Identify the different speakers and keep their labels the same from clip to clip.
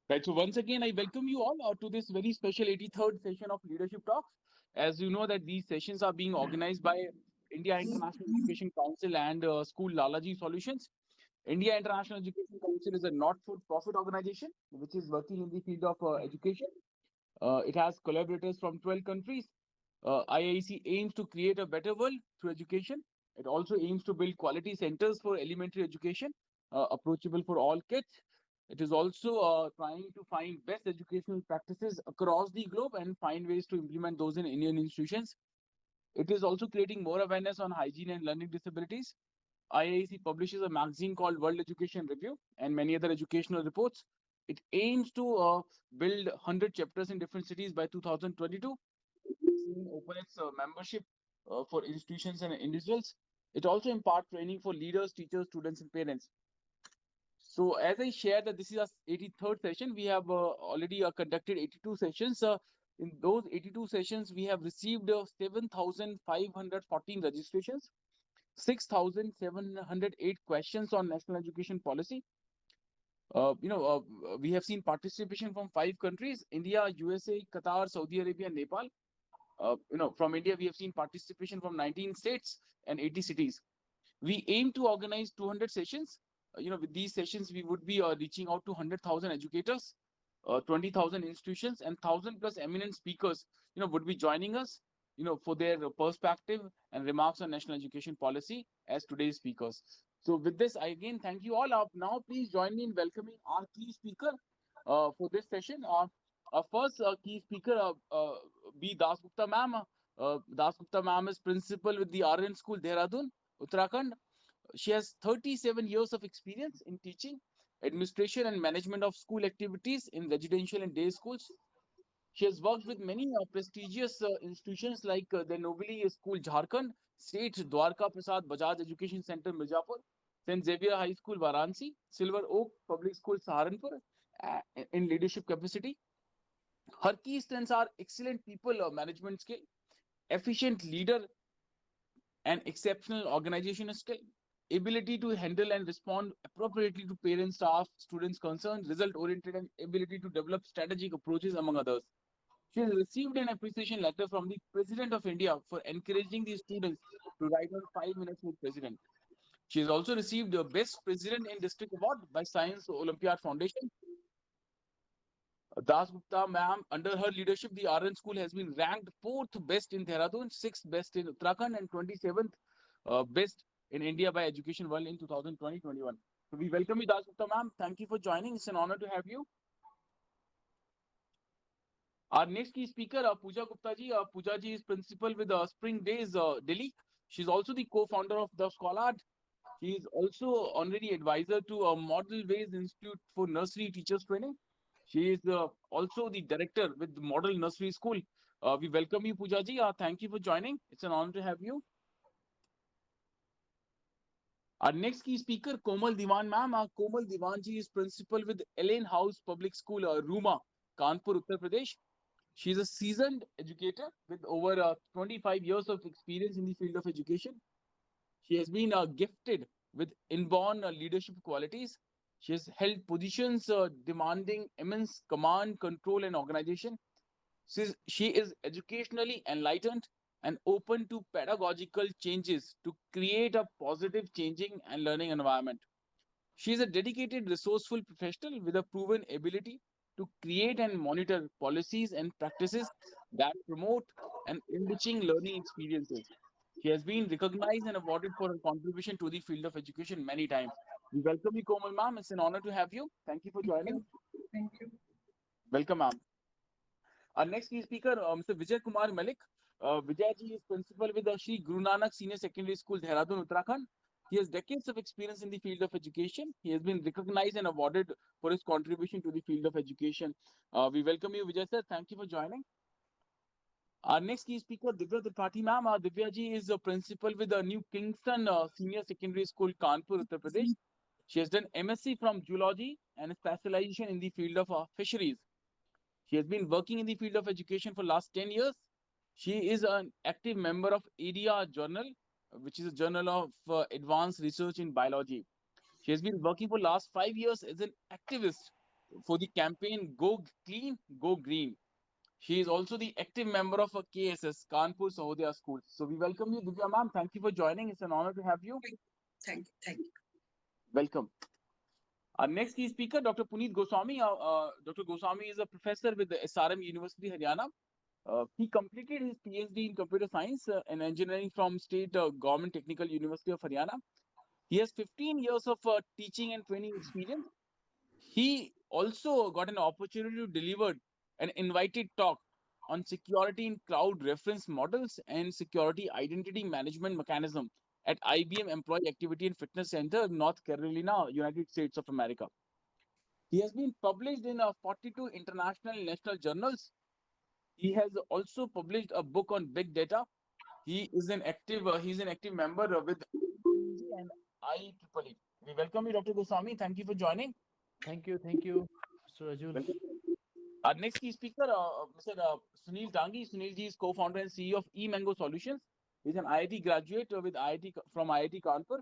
Speaker 1: Right. So once again, I welcome you all to this very special 83rd session of Leadership Talks. As you know that these sessions are being organized by India International Education Council and School Lalaji Solutions. India International Education Council is a not-for-profit organization which is working in the field of education. It has collaborators from 12 countries. IIC aims to create a better world through education. It also aims to build quality centers for elementary education, approachable for all kids. It is also trying to find best educational practices across the globe and find ways to implement those in Indian institutions. It is also creating more awareness on hygiene and learning disabilities. IIC publishes a magazine called World Education Review and many other educational reports. It aims to build 100 chapters in different cities by 2022. It open its membership for institutions and individuals. It also impart training for leaders, teachers, students, and parents. So as I shared that this is our 83rd session, we have already conducted 82 sessions. In those 82 sessions, we have received 7,514 registrations, 6,708 questions on national education policy. We have seen participation from 5 countries: India, USA, Qatar, Saudi Arabia, Nepal. From India, we have seen participation from 19 states and 80 cities. We aim to organize 200 sessions. With these sessions, we would be reaching out to 100,000 educators, 20,000 institutions, and 1,000 plus eminent speakers, would be joining us, for their perspective and remarks on national education policy as today's speakers. So with this, I again thank you all. Now, please join me in welcoming our key speaker for this session. Our first key speaker, B. Das Gupta ma'am. Das Gupta ma'am is principal with the RN School, Dehradun, Uttarakhand. She has 37 years of experience in teaching, administration, and management of school activities in residential and day schools. She has worked with many prestigious institutions like the Nobili School, Jharkhand, State Dwarka Prasad Bajaj Education Center, Mirzapur, St. Xavier High School, Varanasi, Silver Oak Public School, Saharanpur, in leadership capacity. Her key strengths are excellent people management skill, efficient leader and exceptional organization skill, ability to handle and respond appropriately to parents, staff, students' concerns, result oriented, and ability to develop strategic approaches, among others. She has received an appreciation letter from the President of India for encouraging the students to write on 5 minutes with President. She has also received the Best President in District Award by Science Olympiad Foundation. Das Gupta ma'am, under her leadership, the RN school has been ranked fourth best in Dehradun, sixth best in Uttarakhand, and 27th best in India by Education World in 2020-21. So we welcome you, Das Gupta ma'am. Thank you for joining. It's an honor to have you. Our next key speaker, Pooja Gupta ji. Pooja ji is principal with Spring Days, Delhi. She's also the co-founder of the Scholard. She is also honorary advisor to Model Ways Institute for Nursery Teachers Training. She is also the director with the Model Nursery School. We welcome you, Pooja ji. Thank you for joining. It's an honor to have you. Our next key speaker, Komal Diwan ma'am. Komal Diwan ji is principal with Elaine House Public School, Ruma, Kanpur, Uttar Pradesh. She is a seasoned educator with over 25 years of experience in the field of education. She has been gifted with inborn leadership qualities. She has held positions demanding immense command, control, and organization. She is educationally enlightened and open to pedagogical changes to create a positive changing and learning environment. She is a dedicated, resourceful professional with a proven ability to create and monitor policies and practices that promote and enriching learning experiences. She has been recognized and awarded for her contribution to the field of education many times. We welcome you, Komal ma'am. It's an honor to have you. Thank you for
Speaker 2: Thank
Speaker 1: joining.
Speaker 2: you. Thank you.
Speaker 1: Welcome, ma'am. Our next key speaker, Mr. Vijay Kumar Malik. Vijay ji is principal with the Shri Guru Nanak Senior Secondary School, Dehradun, Uttarakhand. He has decades of experience in the field of education. He has been recognized and awarded for his contribution to the field of education. We welcome you, Vijay sir. Thank you for joining. Our next key speaker, Divya Tripathi ma'am. Divya ji is a principal with the New Kingston Senior Secondary School, Kanpur, Uttar Pradesh. She has done MSc from Zoology and a specialization in the field of fisheries. She has been working in the field of education for last 10 years. She is an active member of ARIA Journal, which is a journal of advanced research in biology. She has been working for last 5 years as an activist for the campaign Go Clean, Go Green. She is also the active member of a KSS, Kanpur Sahodaya School. So we welcome you, Divya ma'am. Thank you for joining. It's an honor to have you.
Speaker 2: Thank you.
Speaker 1: Welcome. Our next key speaker, Dr. Puneet Goswami. Dr. Goswami is a professor with the SRM University, Haryana. He completed his PhD in computer science and engineering from State Government Technical University of Haryana. He has 15 years of teaching and training experience. He also got an opportunity to deliver an invited talk on security in cloud reference models and security identity management mechanism at IBM Employee Activity and Fitness Center, North Carolina, United States of America. He has been published in 42 international and national journals. He has also published a book on big data. He's an active member with and IEEE. We welcome you, Dr. Goswami. Thank you for joining.
Speaker 3: Thank you, Mr. Rajul.
Speaker 1: Welcome. Our next key speaker, Mr. Sunil Tangi. Sunil ji is co-founder and CEO of eMango Solutions. He's an IIT graduate with from IIT Kanpur.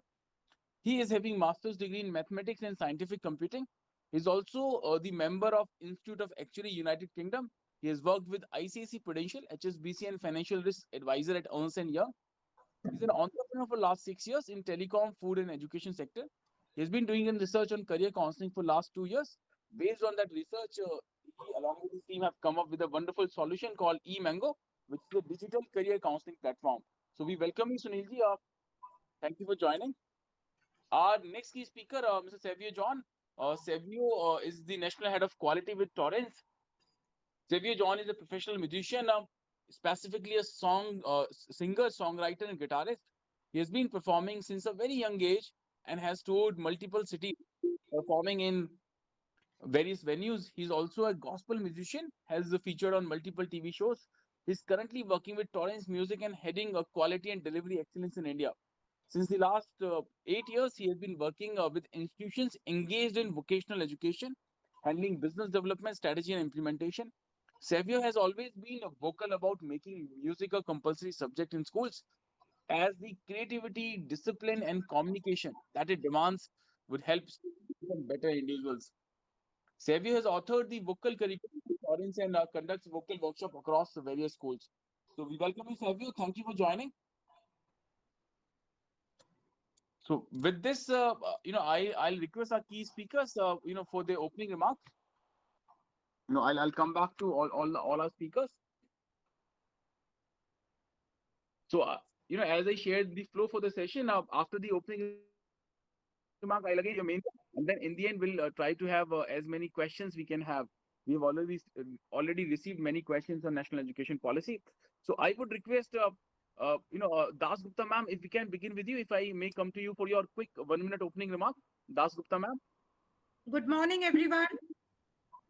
Speaker 1: He is having master's degree in mathematics and scientific computing. He's also the member of Institute of Actuary United Kingdom. He has worked with ICICI Prudential, HSBC, and Financial Risk Advisor at Ernst& Young. He's an entrepreneur for last 6 years in telecom, food, and education sector. He has been doing research on career counseling for last 2 years. Based on that research, he, along with his team, have come up with a wonderful solution called eMango, which is a digital career counseling platform. So we welcome you, Sunilji. Thank you for joining. Our next key speaker, Mr. Savio John. Savio is the national head of quality with Torrens. Savio John is a professional musician, specifically a singer, songwriter, and guitarist. He has been performing since a very young age and has toured multiple cities, performing in various venues. He's also a gospel musician, has featured on multiple TV shows. He's currently working with Torrens Music and heading quality and delivery excellence in India. Since the last 8 years, he has been working with institutions engaged in vocational education, handling business development, strategy, and implementation. Savio has always been vocal about making music a compulsory subject in schools, as the creativity, discipline, and communication that it demands would help students become better individuals. Savio has authored the vocal curriculum for Torrens and conducts vocal workshop across the various schools. So we welcome you, Savio. Thank you for joining. So with this, I'll request our key speakers, for the opening remarks. I'll come back to all our speakers. So, as I shared the flow for the session, after the opening remark, I'll again your main, and then in the end, we'll try to have as many questions we can have. We have already received many questions on national education policy. So I would request, Das Gupta ma'am, if we can begin with you, if I may come to you for your quick 1 minute opening remark. Das Gupta ma'am.
Speaker 2: Good morning, everyone.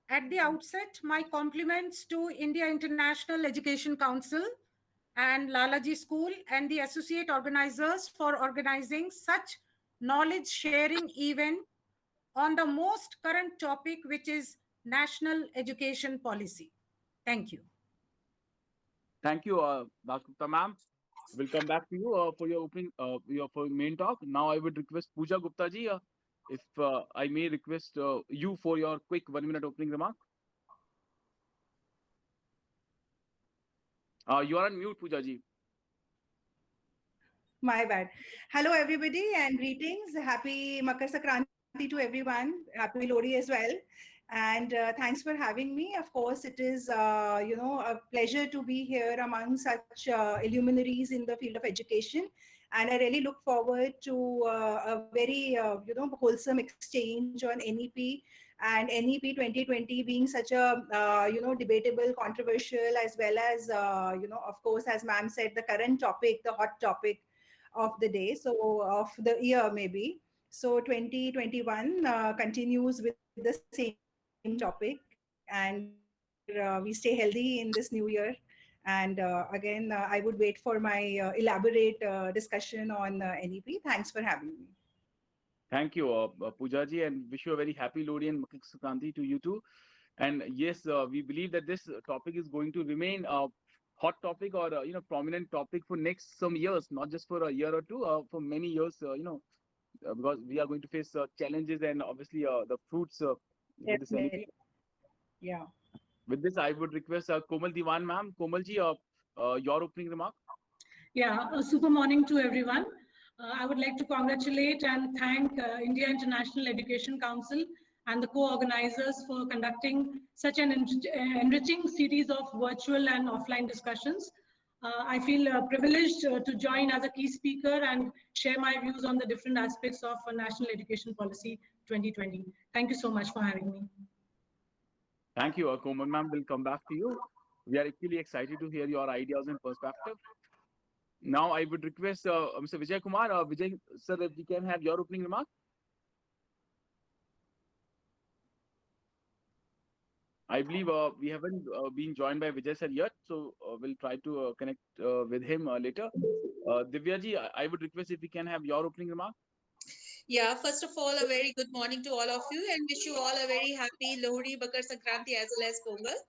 Speaker 2: At the outset, my compliments to India International Education Council and Lalaji School and the associate organizers for organizing such knowledge sharing event on the most current topic, which is national education policy. Thank you.
Speaker 1: Thank you, Das Gupta ma'am. We'll come back to you for your opening, for main talk. Now I would request Pooja Gupta ji, if I may request you for your quick 1 minute opening remark. You are on mute, Pooja ji.
Speaker 4: My bad. Hello, everybody, and greetings. Happy Makar Sankranti to everyone. Happy Lodi as well. And thanks for having me. Of course, it is, a pleasure to be here among such illuminaries in the field of education. And I really look forward to a very, wholesome exchange on NEP and NEP 2020 being such a, debatable, controversial, as well as, of course, as ma'am said, the current topic, the hot topic of the day, so of the year maybe. So 2021 continues with the same topic, and we stay healthy in this new year. And again, I would wait for my elaborate discussion on NEP. Thanks for having me.
Speaker 1: Thank you, Pooja ji, and wish you a very happy Lodi and Makar Sankranti to you too. And yes, we believe that this topic is going to remain a hot topic or prominent topic for next some years, not just for a year or two, for many years. Because we are going to face challenges and obviously the fruits with this NEP.
Speaker 4: Definitely. Yeah.
Speaker 1: With this, I would request Komal Diwan, ma'am. Komal ji, your opening remark.
Speaker 5: Yeah, a super morning to everyone. I would like to congratulate and thank India International Education Council and the co-organizers for conducting such an enriching series of virtual and offline discussions. I feel privileged to join as a key speaker and share my views on the different aspects of National Education Policy 2020. Thank you so much for having me.
Speaker 1: Thank you, Komal ma'am. We'll come back to you. We are equally excited to hear your ideas and perspective. Now, I would request Mr. Vijay Kumar. Vijay, sir, if we can have your opening remark. I believe we haven't been joined by Vijay sir yet, so we'll try to connect with him later. Divya ji, I would request if we can have your opening remark.
Speaker 6: Yeah, first of all, a very good morning to all of you and wish you all a very happy Lohri, Bakar Sankranti as well as Pongal.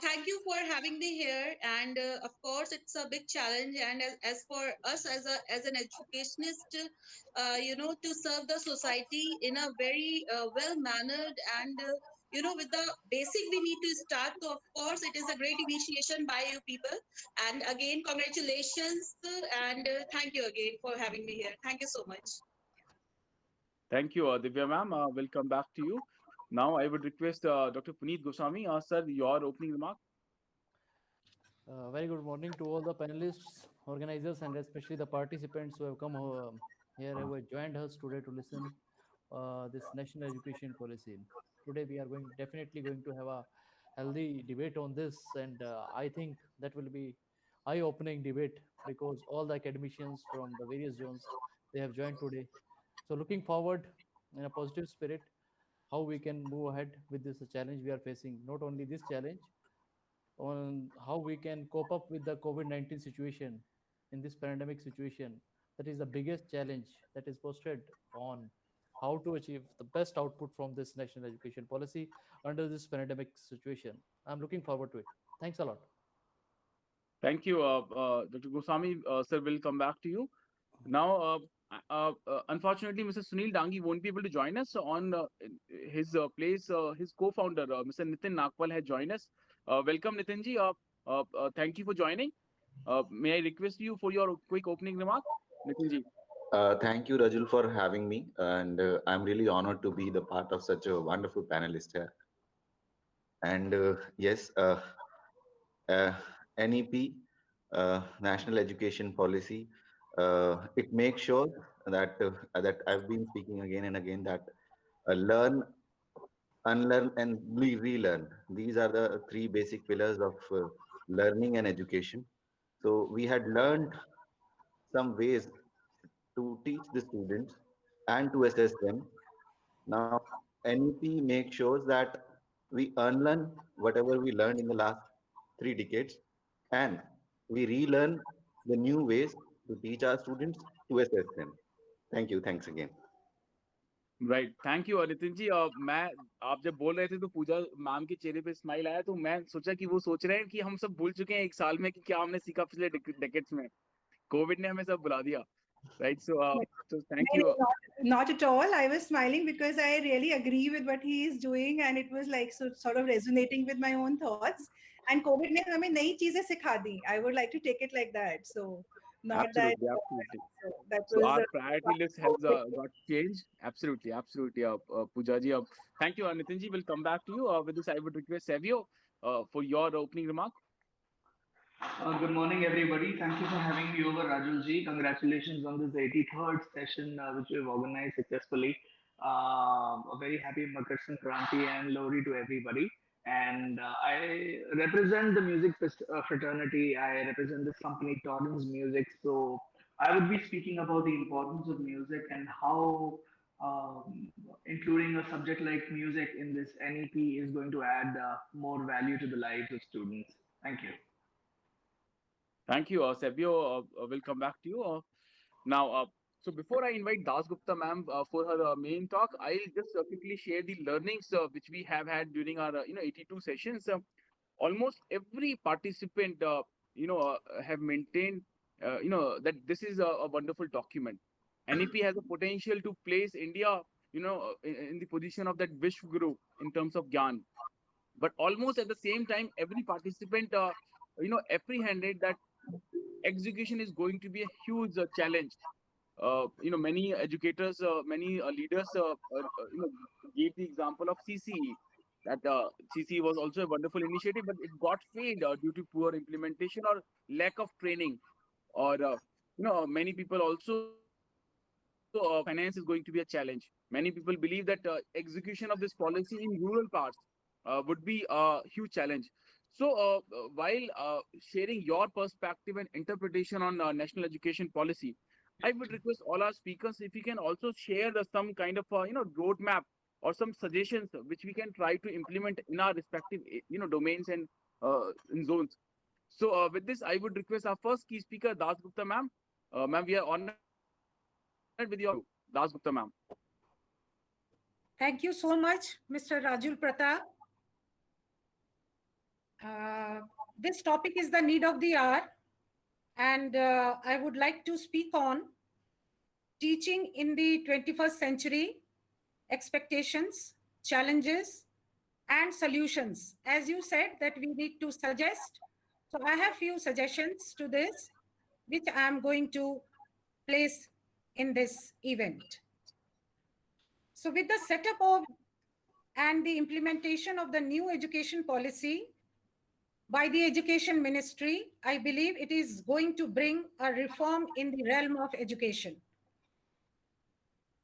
Speaker 6: Thank you for having me here, and of course, it's a big challenge. And as for us as an educationist, to serve the society in a very well mannered and with the basic we need to start. So of course, it is a great initiation by you people. And again, congratulations and thank you again for having me here. Thank you so much.
Speaker 1: Thank you, Divya ma'am. We'll come back to you. Now, I would request Dr. Puneet Goswami. Sir, your opening remark.
Speaker 3: Very good morning to all the panelists, organizers, and especially the participants who have come here, who have joined us today to listen this national education policy. Today we are definitely going to have a healthy debate on this, and I think that will be eye-opening debate because all the academicians from the various zones, they have joined today. So looking forward in a positive spirit, how we can move ahead with this challenge we are facing. Not only this challenge, on how we can cope up with the COVID-19 situation in this pandemic situation. That is the biggest challenge that is posted on how to achieve the best output from this national education policy under this pandemic situation. I'm looking forward to it. Thanks a lot.
Speaker 1: Thank you, Dr. Goswami. Sir, we'll come back to you. Now, unfortunately, Mr. Sunil Dangi won't be able to join us on his place. His co-founder, Mr. Nitin Nagpal, has joined us. Welcome, Nitin ji. Thank you for joining. May I request you for your quick opening remark, Nitin ji?
Speaker 7: Thank you, Rajul, for having me. And I'm really honored to be the part of such a wonderful panelist here. And yes, uh, NEP, National Education Policy, it makes sure that I've been speaking again and again that learn, unlearn, and relearn. These are the three basic pillars of learning and education. So we had learned some ways to teach the students and to assess them. Now, NEP makes sure that we unlearn whatever we learned in the last 3 decades and we relearn the new ways to teach our students to assess them. Thank you. Thanks again.
Speaker 1: Right thank you Nitin ji मैं आप जब बोल रहे थे तो पूजा ma'am के चेहरे पे स्माइल आया तो मैं सोचा कि वो सोच रहे हैं कि हम सब भूल चुके हैं एक साल में कि क्या हमने सीखा पिछले डेकेड्स में कोविड ने हमें सब बुला दिया right so thank you
Speaker 4: Not at all. I was smiling because I really agree with what he is doing, and it was like sort of resonating with my own thoughts. And COVID ने हमें नई चीजें सिखा दी. I would like to take it like that. So not
Speaker 1: absolutely
Speaker 4: that.
Speaker 1: absolutely
Speaker 4: So that
Speaker 1: so
Speaker 4: was.
Speaker 1: our priority list has got changed absolutely Pooja ji thank you Nitin ji will come back to you with this I would request Savio for your opening remark.
Speaker 8: Good morning, everybody. Thank you for having me over, Rajul ji. Congratulations on this 83rd session, which we've organized successfully. A very happy Makar Sankranti and Lohri to everybody. And I represent the music fraternity. I represent this company, Torrens Music. So I would be speaking about the importance of music and how including a subject like music in this NEP is going to add more value to the lives of students. Thank you.
Speaker 1: Thank you, Sebio. We'll come back to you. Now, so before I invite Das Gupta ma'am for her main talk, I'll just quickly share the learnings which we have had during our 82 sessions. Almost every participant have maintained that this is a wonderful document. NEP has a potential to place India in the position of that Vishwa Guru in terms of Gyan. But almost at the same time, every participant, apprehended that execution is going to be a huge challenge. Many educators, many leaders, gave the example of CCE. That CCE was also a wonderful initiative, but it got failed due to poor implementation or lack of training. Or many people also finance is going to be a challenge. Many people believe that execution of this policy in rural parts would be a huge challenge. So, while sharing your perspective and interpretation on national education policy, I would request all our speakers if you can also share some kind of roadmap or some suggestions which we can try to implement in our respective domains and in zones. So, with this, I would request our first key speaker, Das Gupta ma'am. Ma'am, we are honored with your Das Gupta ma'am.
Speaker 2: Thank you so much, Mr. Rajul Pratap. This topic is the need of the hour, and I would like to speak on teaching in the 21st century, expectations, challenges, and solutions. As you said that we need to suggest. So I have few suggestions to this, which I am going to place in this event. So with the setup of and the implementation of the new education policy by the Education Ministry, I believe it is going to bring a reform in the realm of education.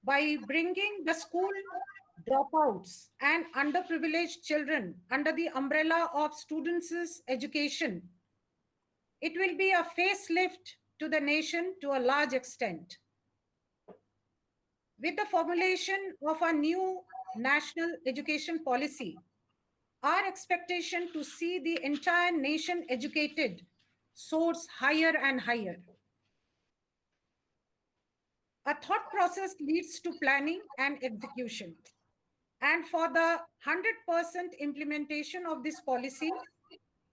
Speaker 2: By bringing the school dropouts and underprivileged children under the umbrella of students' education, it will be a facelift to the nation to a large extent. With the formulation of a new national education policy, our expectation to see the entire nation educated soars higher and higher. A thought process leads to planning and execution. And for the 100% implementation of this policy,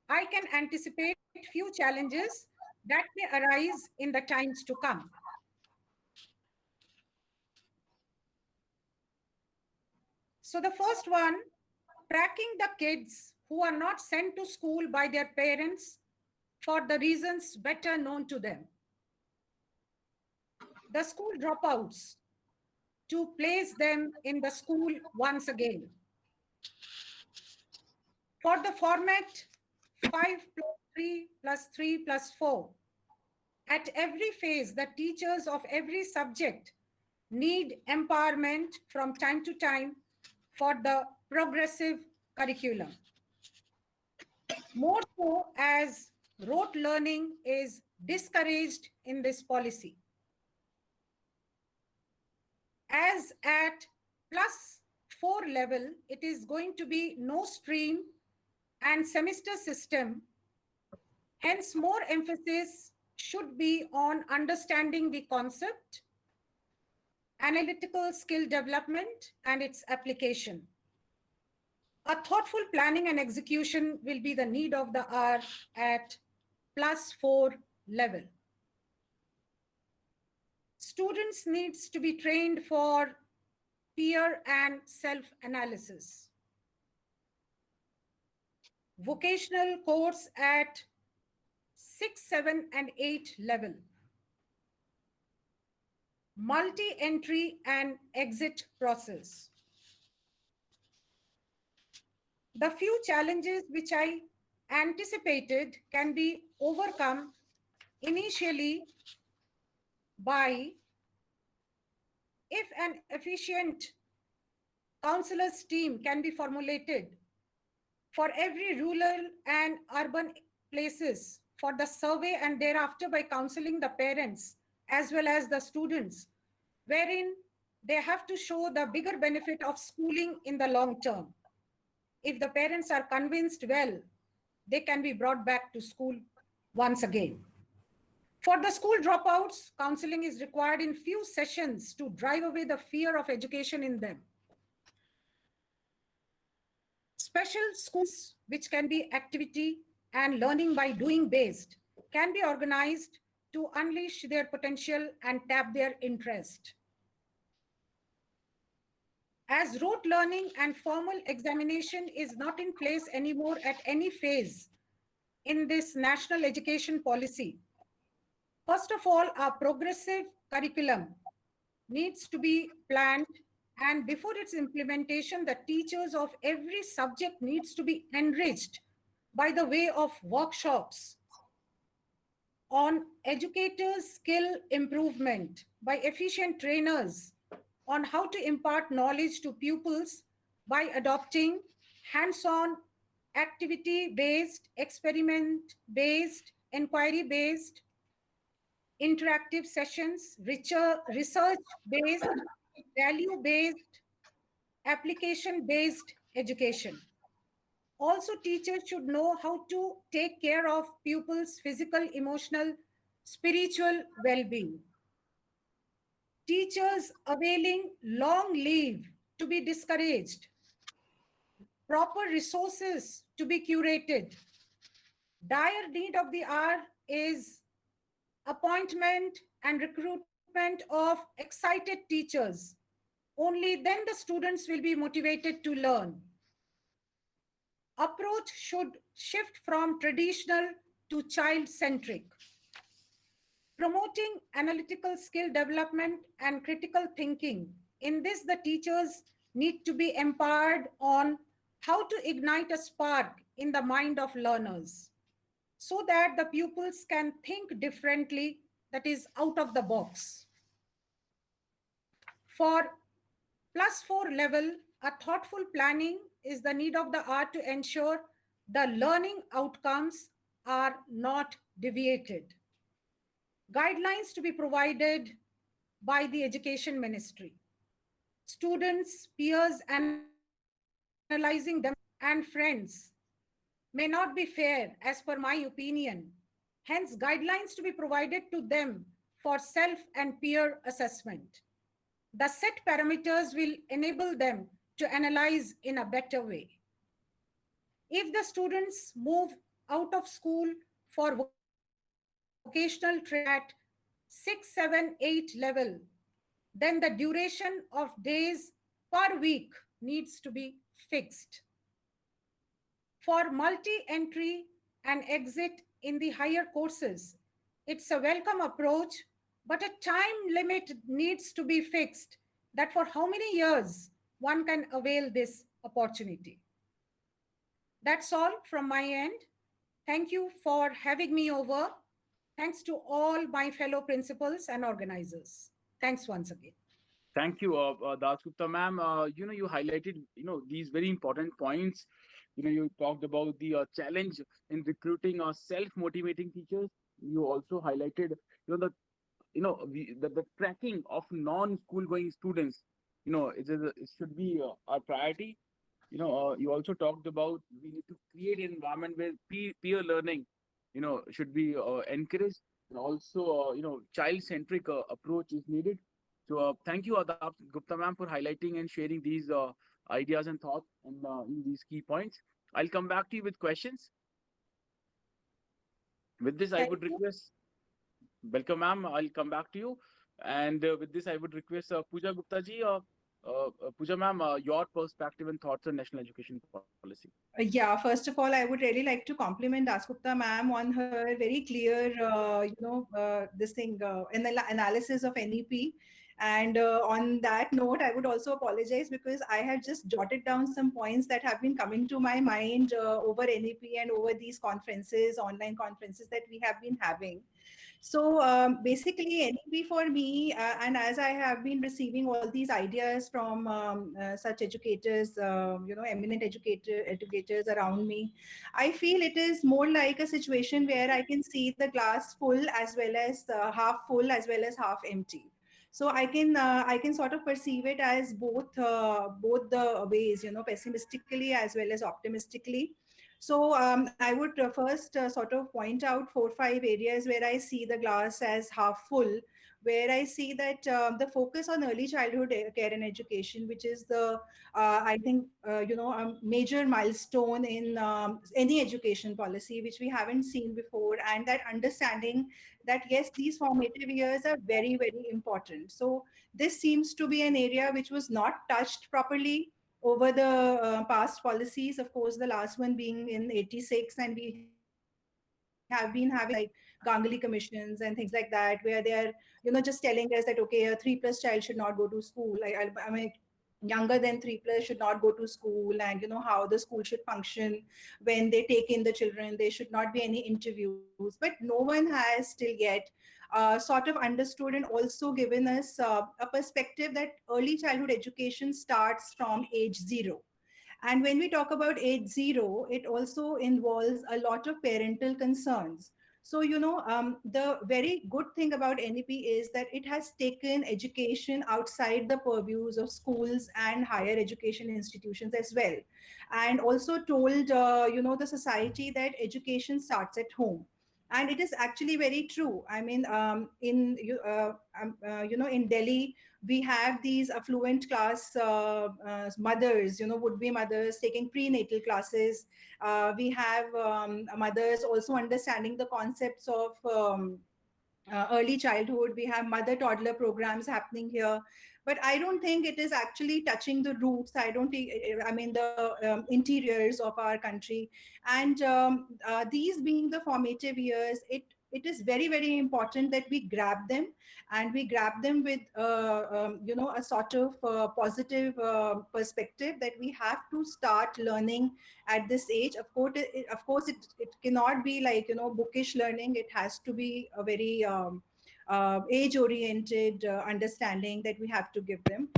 Speaker 2: I can anticipate few challenges that may arise in the times to come. So the first one, tracking the kids who are not sent to school by their parents for the reasons better known to them. The school dropouts, to place them in the school once again. For the format 5+3+3+4, at every phase, the teachers of every subject need empowerment from time to time for the progressive curriculum. More so as rote learning is discouraged in this policy. As at +4 level, it is going to be no stream and semester system. Hence, more emphasis should be on understanding the concept, analytical skill development, and its application. A thoughtful planning and execution will be the need of the hour at +4 level. Students needs to be trained for peer and self-analysis. Vocational course at 6, 7, and 8 level. Multi-entry and exit process. The few challenges which I anticipated can be overcome initially by if an efficient counselors team can be formulated for every rural and urban places for the survey and thereafter by counseling the parents as well as the students, wherein they have to show the bigger benefit of schooling in the long term. If the parents are convinced well, they can be brought back to school once again. For the school dropouts, counseling is required in few sessions to drive away the fear of education in them. Special schools, which can be activity and learning by doing based, can be organized to unleash their potential and tap their interest. As rote learning and formal examination is not in place anymore at any phase in this national education policy, first of all, our progressive curriculum needs to be planned, and before its implementation, the teachers of every subject needs to be enriched by the way of workshops on educators' skill improvement by efficient trainers on how to impart knowledge to pupils by adopting hands-on, activity-based, experiment-based, inquiry-based, interactive sessions, research-based, value-based, application-based education. Also, teachers should know how to take care of pupils' physical, emotional, spiritual well-being. Teachers availing long leave to be discouraged. Proper resources to be curated. Dire need of the hour is appointment and recruitment of excited teachers. Only then the students will be motivated to learn. Approach should shift from traditional to child-centric. Promoting analytical skill development and critical thinking. In this, the teachers need to be empowered on how to ignite a spark in the mind of learners so that the pupils can think differently, that is out of the box. For +4 level, a thoughtful planning is the need of the hour to ensure the learning outcomes are not deviated. Guidelines to be provided by the Education Ministry. Students, peers, analyzing them and friends may not be fair as per my opinion. Hence, guidelines to be provided to them for self and peer assessment. The set parameters will enable them to analyze in a better way. If the students move out of school for vocational training at 6, 7, 8 level, then the duration of days per week needs to be fixed. For multi-entry and exit in the higher courses, it's a welcome approach, but a time limit needs to be fixed that for how many years one can avail this opportunity. That's all from my end. Thank you for having me over. Thanks to all my fellow principals and organizers. Thanks once again.
Speaker 1: Thank you, Dasgupta ma'am. You highlighted, these very important points. You talked about the challenge in recruiting self-motivating teachers. You also highlighted, the tracking of non-school going students. It should be our priority. You also talked about we need to create an environment where peer learning, should be encouraged. And also, child-centric approach is needed. So thank you, Adap Gupta ma'am, for highlighting and sharing these ideas and thoughts and in these key points. I'll come back to you with questions. With this, I would request, welcome ma'am, I'll come back to you. And with this, I would request Pooja Gupta ji, Pooja ma'am, your perspective and thoughts on national education policy.
Speaker 4: Yeah, first of all, I would really like to compliment Dasgupta ma'am on her very clear, analysis of NEP. And on that note, I would also apologize because I have just jotted down some points that have been coming to my mind over NEP and over these conferences, online conferences that we have been having. So basically, NEP for me, and as I have been receiving all these ideas from such educators, eminent educators around me, I feel it is more like a situation where I can see the glass full as well as half full as well as half empty. So I can sort of perceive it as both the ways, pessimistically as well as optimistically. So I would first sort of point out 4 or 5 areas where I see the glass as half full, where I see that the focus on early childhood care and education, which is the I think a major milestone in any education policy, which we haven't seen before, and that understanding that yes, these formative years are very, very important. So this seems to be an area which was not touched properly over the past policies. Of course, the last one being in '86, and we have been having like Ganguly commissions and things like that, where they are just telling us that okay, a 3+ child should not go to school. I mean, younger than 3+ should not go to school, and how the school should function when they take in the children. There should not be any interviews, but no one has still yet sort of understood and also given us a perspective that early childhood education starts from age 0. And when we talk about age 0, it also involves a lot of parental concerns. So, the very good thing about NEP is that it has taken education outside the purviews of schools and higher education institutions as well. And also told, the society that education starts at home. And it is actually very true. I mean, in Delhi, we have these affluent class mothers, would be mothers taking prenatal classes. We have mothers also understanding the concepts of early childhood. We have mother toddler programs happening here, but I don't think it is actually touching the roots. I mean the interiors of our country. And these being the formative years, it is very, very important that we grab them, and we grab them with a sort of positive perspective that we have to start learning at this age. Of course, it cannot be like bookish learning. It has to be a very age oriented understanding that we have to give them.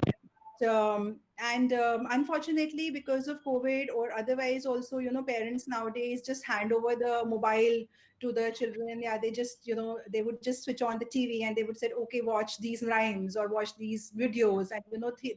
Speaker 4: And unfortunately, because of COVID or otherwise also, parents nowadays just hand over the mobile to the children. Yeah, they just, they would just switch on the TV and they would say, okay, watch these rhymes or watch these videos. And,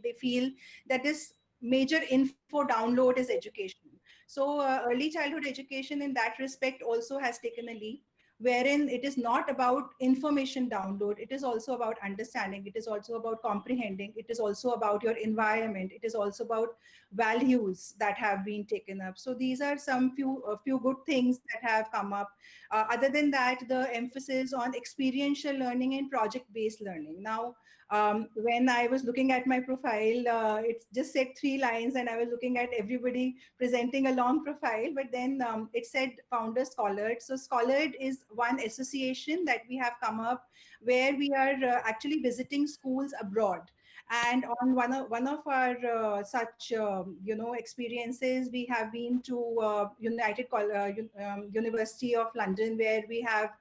Speaker 4: they feel that this major info download is education. So early childhood education in that respect also has taken a leap, wherein it is not about information download. It is also about understanding. It is also about comprehending. It is also about your environment. It is also about values that have been taken up. So these are some few good things that have come up. Other than that, the emphasis on experiential learning and project based learning. Now, when I was looking at my profile, it just said 3 lines, and I was looking at everybody presenting a long profile, but then it said founder Scholard. So Scholard is one association that we have come up, where we are actually visiting schools abroad. And on one of our such experiences, we have been to University of London, where we have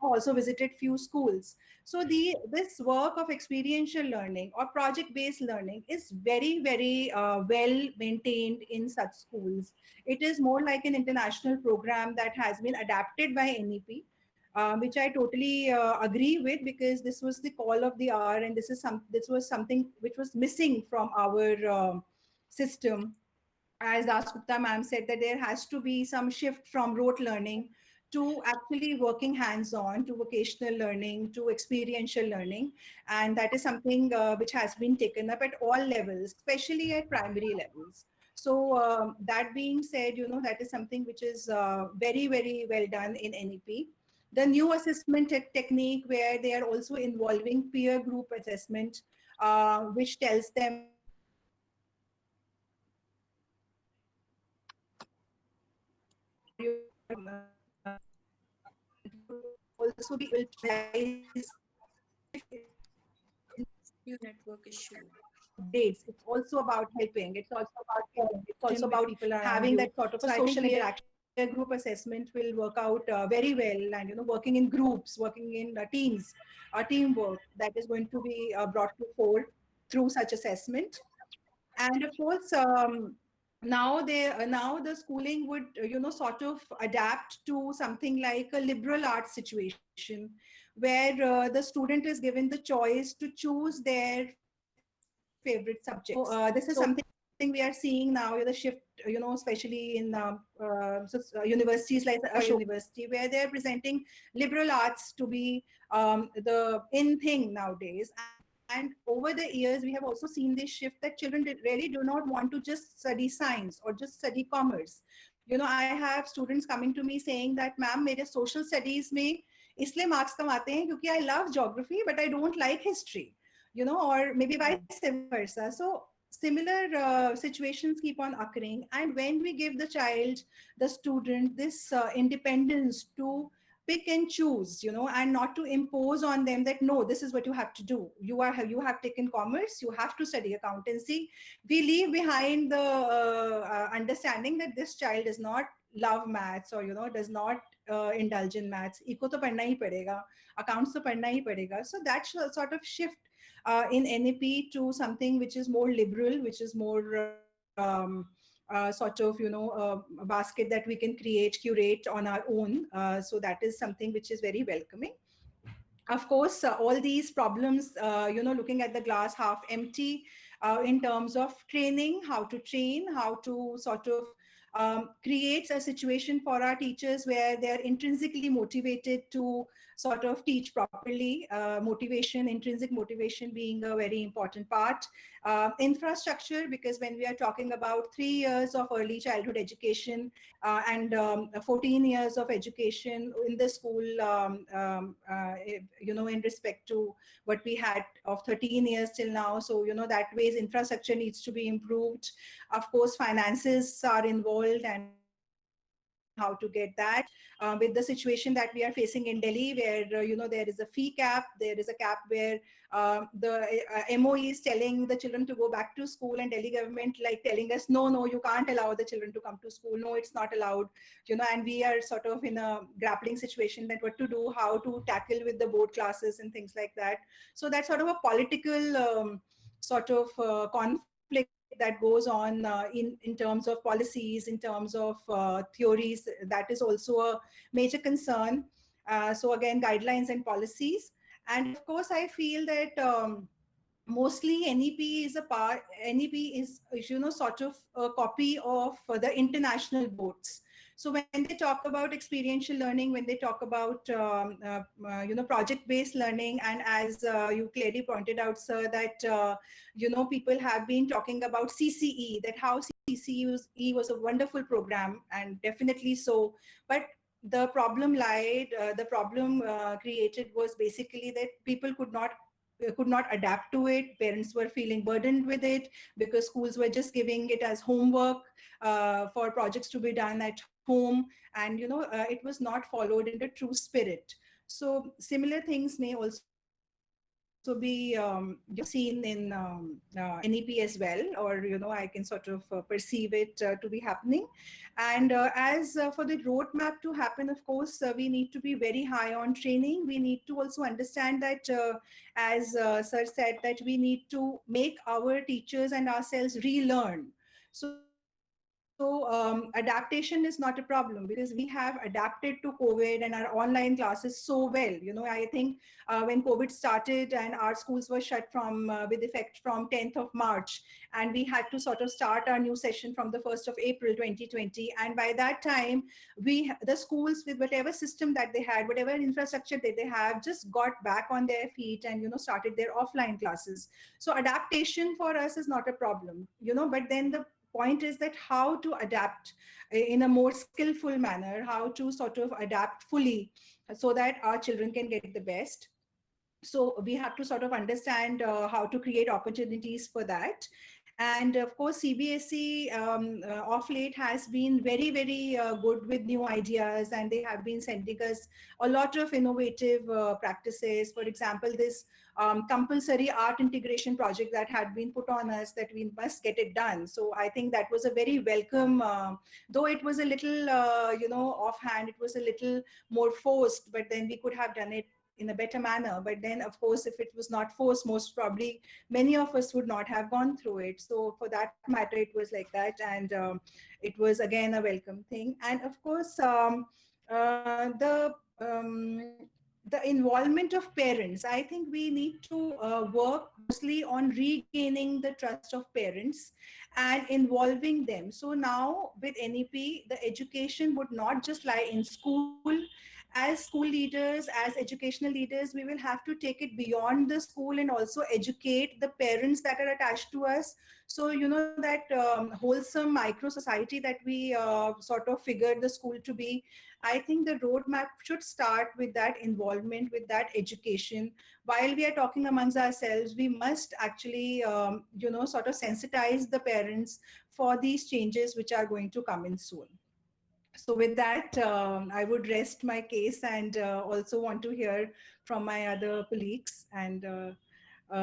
Speaker 4: also visited few schools. So this work of experiential learning or project based learning is very, very well maintained in such schools. It is more like an international program that has been adapted by NEP, which I totally agree with, because this was the call of the hour, and this was something which was missing from our system. As Das Gupta ma'am said, that there has to be some shift from rote learning to actually working hands-on, to vocational learning, to experiential learning. And that is something which has been taken up at all levels, especially at primary levels. So that being said, that is something which is very, very well done in NEP. The new assessment technique, where they are also involving peer group assessment, which tells them that also be able to realize
Speaker 6: Your network issue.
Speaker 4: updates. It's also about helping. It's also about caring. It's also about
Speaker 2: people around
Speaker 4: having
Speaker 2: you.
Speaker 4: that sort of
Speaker 2: So I
Speaker 4: social
Speaker 2: think
Speaker 4: interaction. Peer group assessment will work out very well, and working in groups, working in teams, teamwork, that is going to be brought to fore through such assessment. And of course, now the schooling would sort of adapt to something like a liberal arts situation, where the student is given the choice to choose their favorite subjects. So this is something we are seeing now, the shift, especially in universities like Ashoka University, where they're presenting liberal arts to be the in thing nowadays. And over the years, we have also seen this shift that children really do not want to just study science or just study commerce. I have students coming to me saying that, ma'am, मेरे social studies में इसलिए marks कम आते हैं क्योंकि I love geography but I don't like history, or maybe vice versa. So similar situations keep on occurring. And when we give the child, the student, this independence to pick and choose, and not to impose on them that, no, this is what you have to do. You have taken commerce, you have to study accountancy. We leave behind the understanding that this child does not love maths, or does not indulge in maths. Eco to padna hi padega, accounts to padna hi padega. So that sort of shift in NEP to something which is more liberal, which is more sort of, a basket that we can curate on our own. So that is something which is very welcoming. Of course, all these problems, looking at the glass half empty in terms of training, how to train, how to sort of creates a situation for our teachers where they're intrinsically motivated to sort of teach properly. Intrinsic motivation being a very important part. Infrastructure, because when we are talking about 3 years of early childhood education and 14 years of education in the school, in respect to what we had of 13 years till now. So, that ways infrastructure needs to be improved. Of course, finances are involved, and how to get that with the situation that we are facing in Delhi, where there is a fee cap, there is a cap where the MOE is telling the children to go back to school, and Delhi government like telling us, no, you can't allow the children to come to school. No, it's not allowed. And we are sort of in a grappling situation that what to do, how to tackle with the board classes and things like that. So that's sort of a political sort of conflict that goes on in terms of policies, in terms of theories. That is also a major concern. So again, guidelines and policies. And of course, I feel that mostly NEP is sort of a copy of the international boards. So when they talk about experiential learning, when they talk about project-based learning, and as you clearly pointed out, sir, that people have been talking about CCE, that how CCE was a wonderful program, and definitely so. But the problem created was basically that people could not adapt to it. Parents were feeling burdened with it because schools were just giving it as homework for projects to be done at home, and it was not followed in the true spirit. So similar things may also be seen in NEP as well, or I can sort of perceive it to be happening. And as for the roadmap to happen, of course, we need to be very high on training. We need to also understand that, as sir said, that we need to make our teachers and ourselves relearn. So adaptation is not a problem, because we have adapted to COVID and our online classes so well. I think when COVID started and our schools were shut with effect from 10th of March, and we had to sort of start our new session from the 1st of April 2020. And by that time, the schools, with whatever system that they had, whatever infrastructure that they have, just got back on their feet and started their offline classes. So adaptation for us is not a problem, but then the point is that how to adapt in a more skillful manner, how to sort of adapt fully so that our children can get the best. So we have to sort of understand how to create opportunities for that. And of course, CBSE of late has been very, very good with new ideas, and they have been sending us a lot of innovative practices. For example, this compulsory art integration project that had been put on us, that we must get it done. So I think that was a very welcome, though it was a little, offhand, it was a little more forced, but then we could have done it in a better manner. But then, of course, if it was not forced, most probably many of us would not have gone through it. So for that matter, it was like that. And it was, again, a welcome thing. And of course, the involvement of parents. I think we need to work mostly on regaining the trust of parents and involving them. So now with NEP, the education would not just lie in school. As school leaders, as educational leaders, we will have to take it beyond the school and also educate the parents that are attached to us. So, you know, that wholesome micro society that we sort of figured the school to be, I think the roadmap should start with that involvement, with that education. While we are talking amongst ourselves, we must actually, you know, sort of sensitize the parents for these changes which are going to come in soon. So with that, I would rest my case and also want to hear from my other colleagues and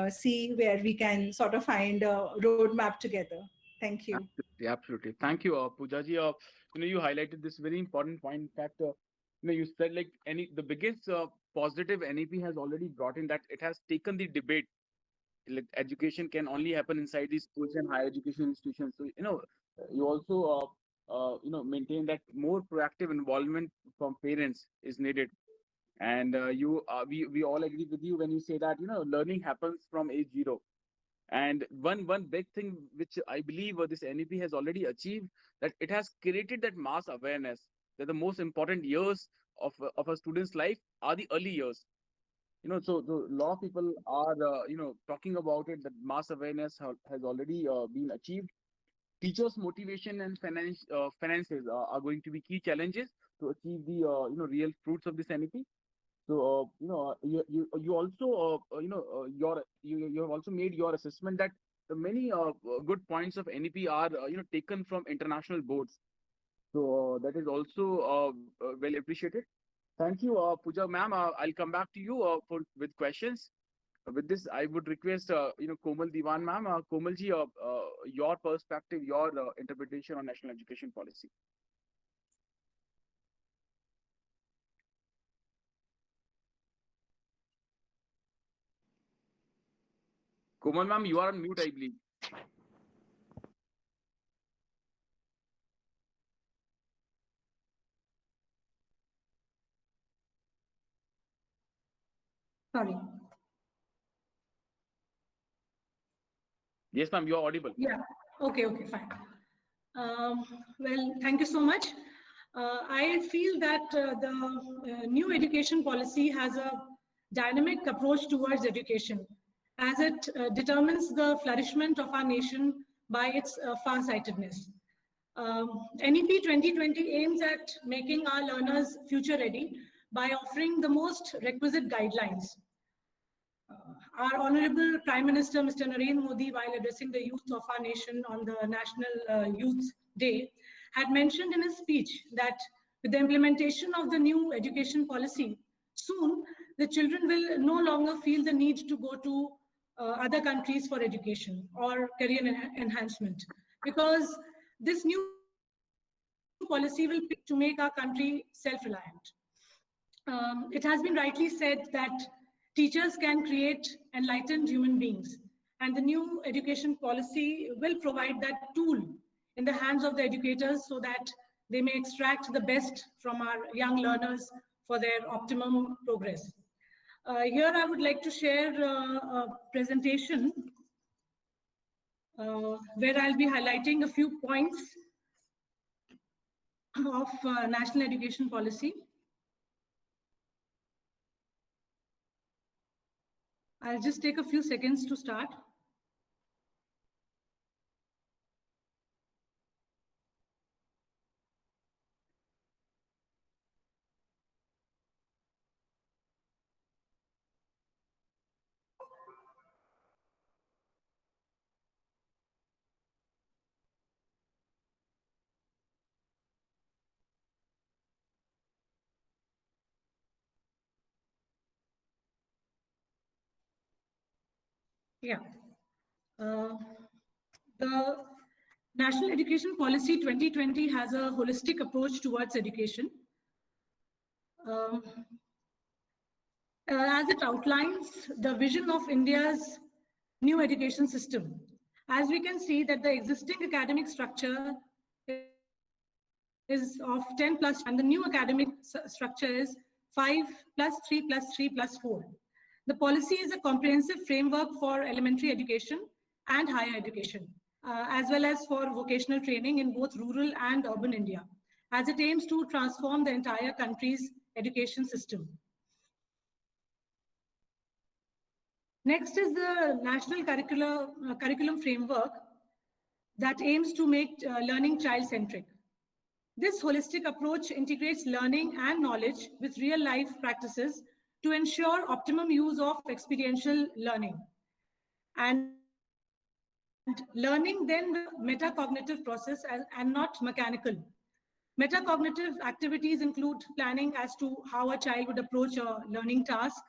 Speaker 4: see where we can sort of find a roadmap together. Thank you.
Speaker 1: Absolutely, absolutely. Thank you, Poojaji. You highlighted this very important point. In fact, you said like the biggest positive NEP has already brought in that it has taken the debate. Like education can only happen inside these schools and higher education institutions. So you also maintain that more proactive involvement from parents is needed. And we all agree with you when you say that learning happens from age 0. And one big thing which I believe this NEP has already achieved, that it has created that mass awareness that the most important years of a student's life are the early years. So a lot of people are talking about it, that mass awareness has already been achieved. Teachers' motivation and finances are going to be key challenges to achieve the real fruits of this NEP. So you also you have also made your assessment that the many good points of NEP are taken from international boards. So that is also well appreciated. Thank you, Pooja ma'am. I'll come back to you with questions. With this, I would request Komal Diwan ma'am, Komal ji, your perspective, your interpretation on national education policy. Komal ma'am, you are on mute, I believe.
Speaker 5: Sorry.
Speaker 1: Yes, ma'am, you are audible.
Speaker 5: Yeah. Okay, fine. Well, thank you so much. I feel that the new education policy has a dynamic approach towards education, as it determines the flourishment of our nation by its far-sightedness. NEP 2020 aims at making our learners future ready by offering the most requisite guidelines. Our Honorable Prime Minister, Mr. Narendra Modi, while addressing the youth of our nation on the National Youth Day, had mentioned in his speech that with the implementation of the new education policy, soon the children will no longer feel the need to go to other countries for education or career enhancement, because this new policy will to make our country self-reliant. It has been rightly said that teachers can create enlightened human beings, and the new education policy will provide that tool in the hands of the educators so that they may extract the best from our young learners for their optimum progress. Here I would like to share a presentation where I'll be highlighting a few points of national education policy. I'll just take a few seconds to start. Yeah. The National Education Policy 2020 has a holistic approach towards education. As it outlines the vision of India's new education system. As we can see that the existing academic structure is of 10+, and the new academic structure is 5+3+3+4. The policy is a comprehensive framework for elementary education and higher education, as well as for vocational training in both rural and urban India, as it aims to transform the entire country's education system. Next is the National Curriculum Framework that aims to make learning child-centric. This holistic approach integrates learning and knowledge with real-life practices to ensure optimum use of experiential learning. And learning then the metacognitive process and not mechanical. Metacognitive activities include planning as to how a child would approach a learning task,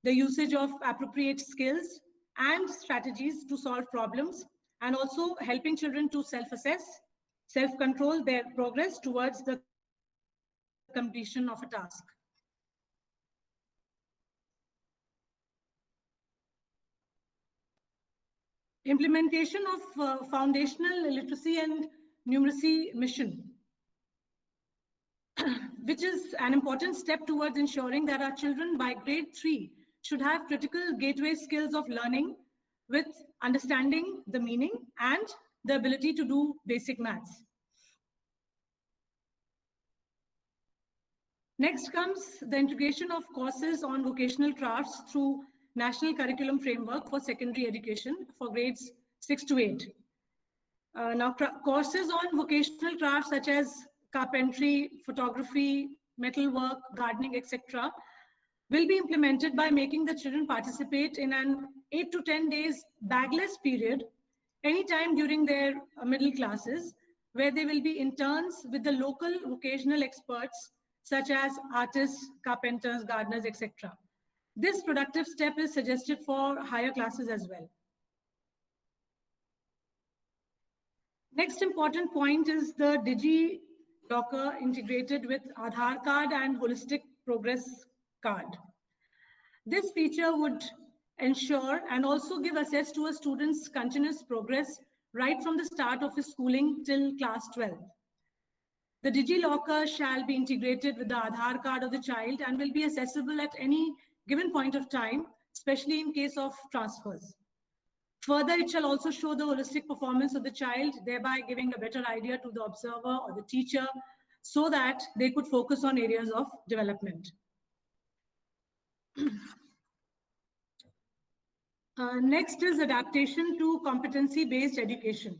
Speaker 5: the usage of appropriate skills and strategies to solve problems, and also helping children to self-assess, self-control their progress towards the completion of a task. Implementation of foundational literacy and numeracy mission, which is an important step towards ensuring that our children by grade 3 should have critical gateway skills of learning with understanding the meaning and the ability to do basic maths. Next comes the integration of courses on vocational crafts through National Curriculum Framework for Secondary Education for grades 6 to 8. Now, courses on vocational crafts such as carpentry, photography, metalwork, gardening, etc. will be implemented by making the children participate in an 8 to 10 days bagless period anytime during their middle classes, where they will be interns with the local vocational experts such as artists, carpenters, gardeners, etc. This productive step is suggested for higher classes as well. Next important point is the DigiLocker integrated with Aadhaar card and Holistic Progress card. This feature would ensure and also give access to a student's continuous progress right from the start of his schooling till class 12. The DigiLocker shall be integrated with the Aadhaar card of the child and will be accessible at any given point of time, especially in case of transfers. Further, it shall also show the holistic performance of the child, thereby giving a better idea to the observer or the teacher so that they could focus on areas of development. Next is adaptation to competency-based education.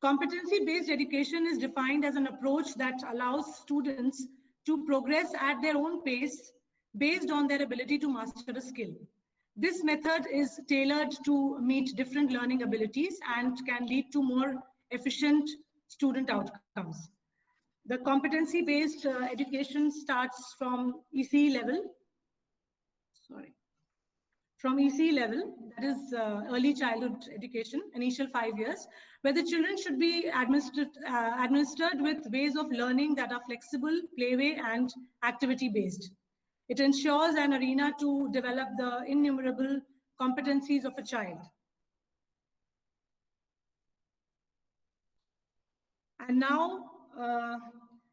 Speaker 5: Competency-based education is defined as an approach that allows students to progress at their own pace based on their ability to master a skill. This method is tailored to meet different learning abilities and can lead to more efficient student outcomes. The competency-based education starts from ECE level. From ECE level, that is early childhood education, initial 5 years, where the children should be administered with ways of learning that are flexible, playway, and activity-based. It ensures an arena to develop the innumerable competencies of a child. And now,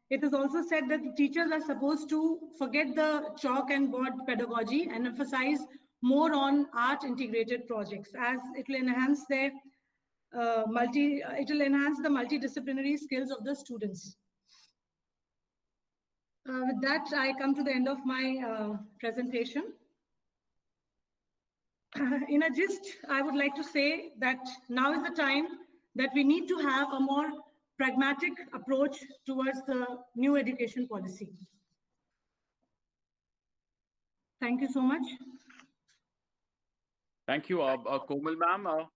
Speaker 5: it is also said that the teachers are supposed to forget the chalk and board pedagogy and emphasize more on art integrated projects, as it will enhance their it will enhance the multidisciplinary skills of the students. With that, I come to the end of my presentation. In a gist, I would like to say that now is the time that we need to have a more pragmatic approach towards the new education policy. Thank you so much.
Speaker 1: Thank you, Komal ma'am.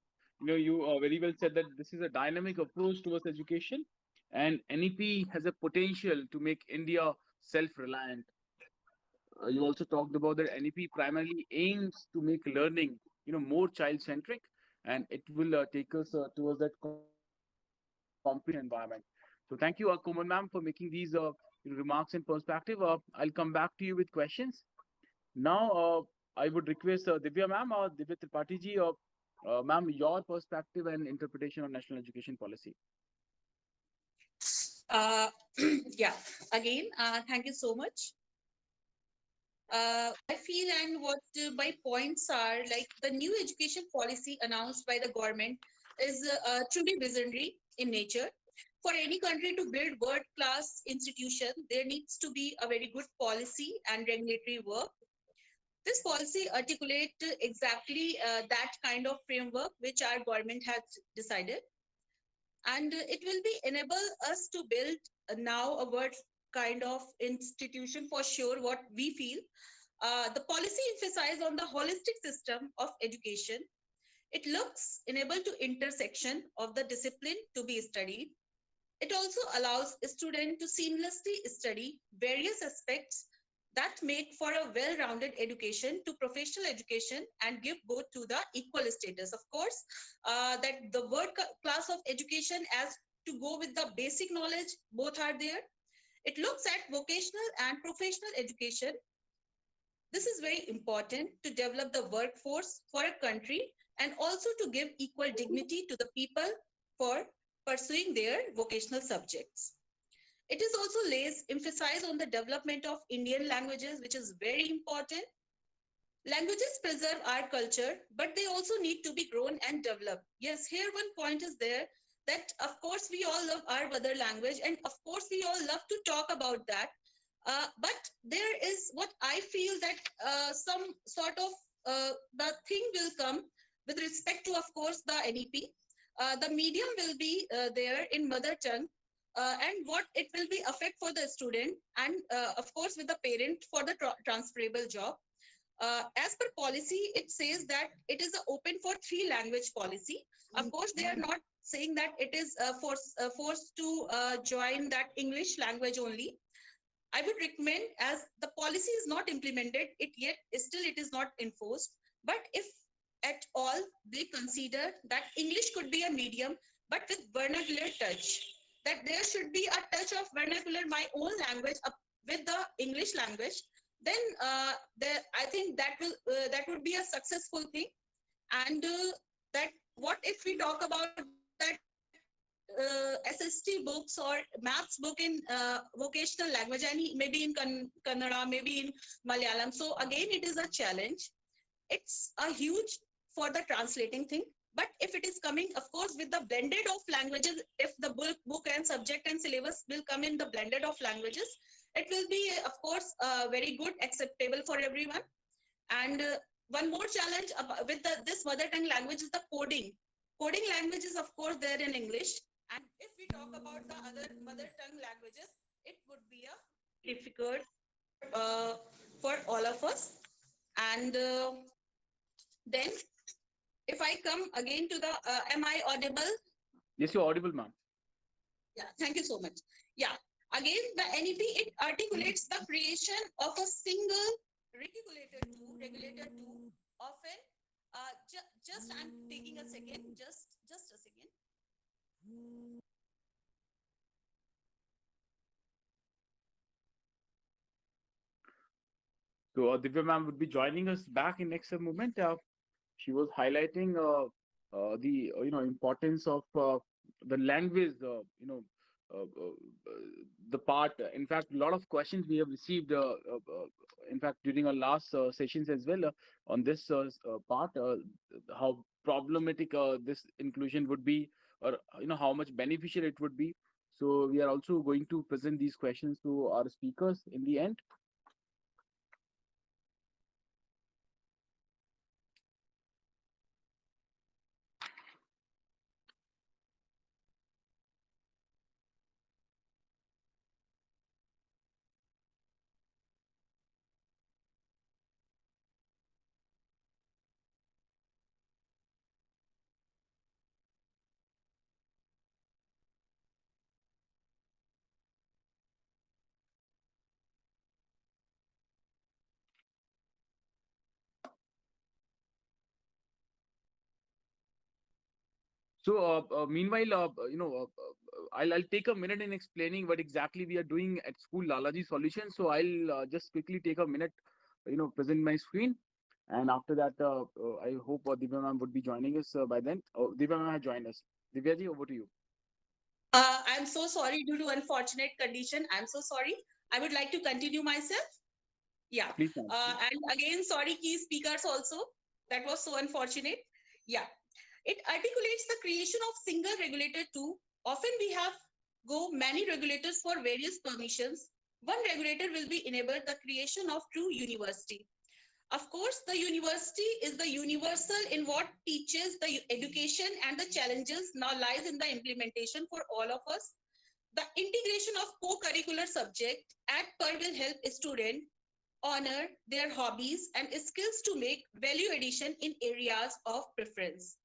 Speaker 1: You very well said that this is a dynamic approach towards education, and NEP has a potential to make India self-reliant. You also talked about that NEP primarily aims to make learning, more child-centric, and it will take us towards that competition environment. So thank you, Komal ma'am, for making these remarks and perspective. I'll come back to you with questions. Now, I would request Divya ma'am or Divya Tripathi ji, ma'am, your perspective and interpretation of national education policy.
Speaker 6: Yeah, again, thank you so much. I feel and what my points are like the new education policy announced by the government is truly visionary in nature. For any country to build world-class institution, there needs to be a very good policy and regulatory work. This policy articulate exactly that kind of framework which our government has decided, and it will be enable us to build now a world kind of institution for sure. What we feel, the policy emphasize on the holistic system of education. It looks enable to intersection of the discipline to be studied. It also allows a student to seamlessly study various aspects that make for a well-rounded education to professional education and give both to the equal status. Of course, that the word class of education as to go with the basic knowledge, both are there. It looks at vocational and professional education. This is very important to develop the workforce for a country and also to give equal dignity to the people for pursuing their vocational subjects. It is also lays emphasis on the development of Indian languages, which is very important. Languages preserve our culture, but they also need to be grown and developed. Yes, here one point is there that of course we all love our mother language, and of course we all love to talk about that. But there is what I feel that some sort of the thing will come with respect to, of course, the NEP. The medium will be there in mother tongue, and what it will be affect for the student, and of course with the parent for the transferable job. As per policy, it says that it is a open for 3 language policy. Of course, they are not saying that it is forced to join that English language only. I would recommend, as the policy is not implemented it yet, still it is not enforced. But if at all they consider that English could be a medium, but with vernacular touch, that there should be a touch of vernacular, my own language, with the English language, then I think that would be a successful thing. And that what if we talk about that SST books or maths book in vocational language, and maybe in Kannada, maybe in Malayalam. So again, it is a challenge. It's a huge for the translating thing. But if it is coming, of course, with the blended of languages, if the book and subject and syllabus will come in the blended of languages, it will be, of course, very good, acceptable for everyone. And one more challenge with this mother tongue language is the coding. Coding language is, of course, there in English. And if we talk about the other mother tongue languages, it would be a difficult for all of us. And then, if I come again to the, am I audible?
Speaker 1: Yes, you're audible, ma'am.
Speaker 6: Yeah, thank you so much. Yeah, again, the NEP, it articulates the creation of a single regulator 2, often, just I'm taking a second, just a second.
Speaker 1: So Divya ma'am would be joining us back in next moment. She was highlighting the importance of the language. The part. In fact, a lot of questions we have received. In fact, during our last sessions as well on this part, how problematic this inclusion would be, or how much beneficial it would be. So we are also going to present these questions to our speakers in the end. So, meanwhile, I'll take a minute in explaining what exactly we are doing at school Lalaji Solutions. So I'll just quickly take a minute, present my screen, and after that, I hope Divya ma'am would be joining us by then. Oh, Divya ma'am has joined us. Divya ji, over to you.
Speaker 6: I'm so sorry due to unfortunate condition. I'm so sorry. I would like to continue myself. Yeah.
Speaker 1: Please, ma'am.
Speaker 6: And again, sorry, key speakers also. That was so unfortunate. Yeah. It articulates the creation of single regulator too. Often we have many regulators for various permissions. One regulator will be enabled the creation of true university. Of course, the university is the universal in what teaches the education, and the challenges now lies in the implementation for all of us. The integration of co-curricular subject at PER will help students honor their hobbies and skills to make value addition in areas of preference.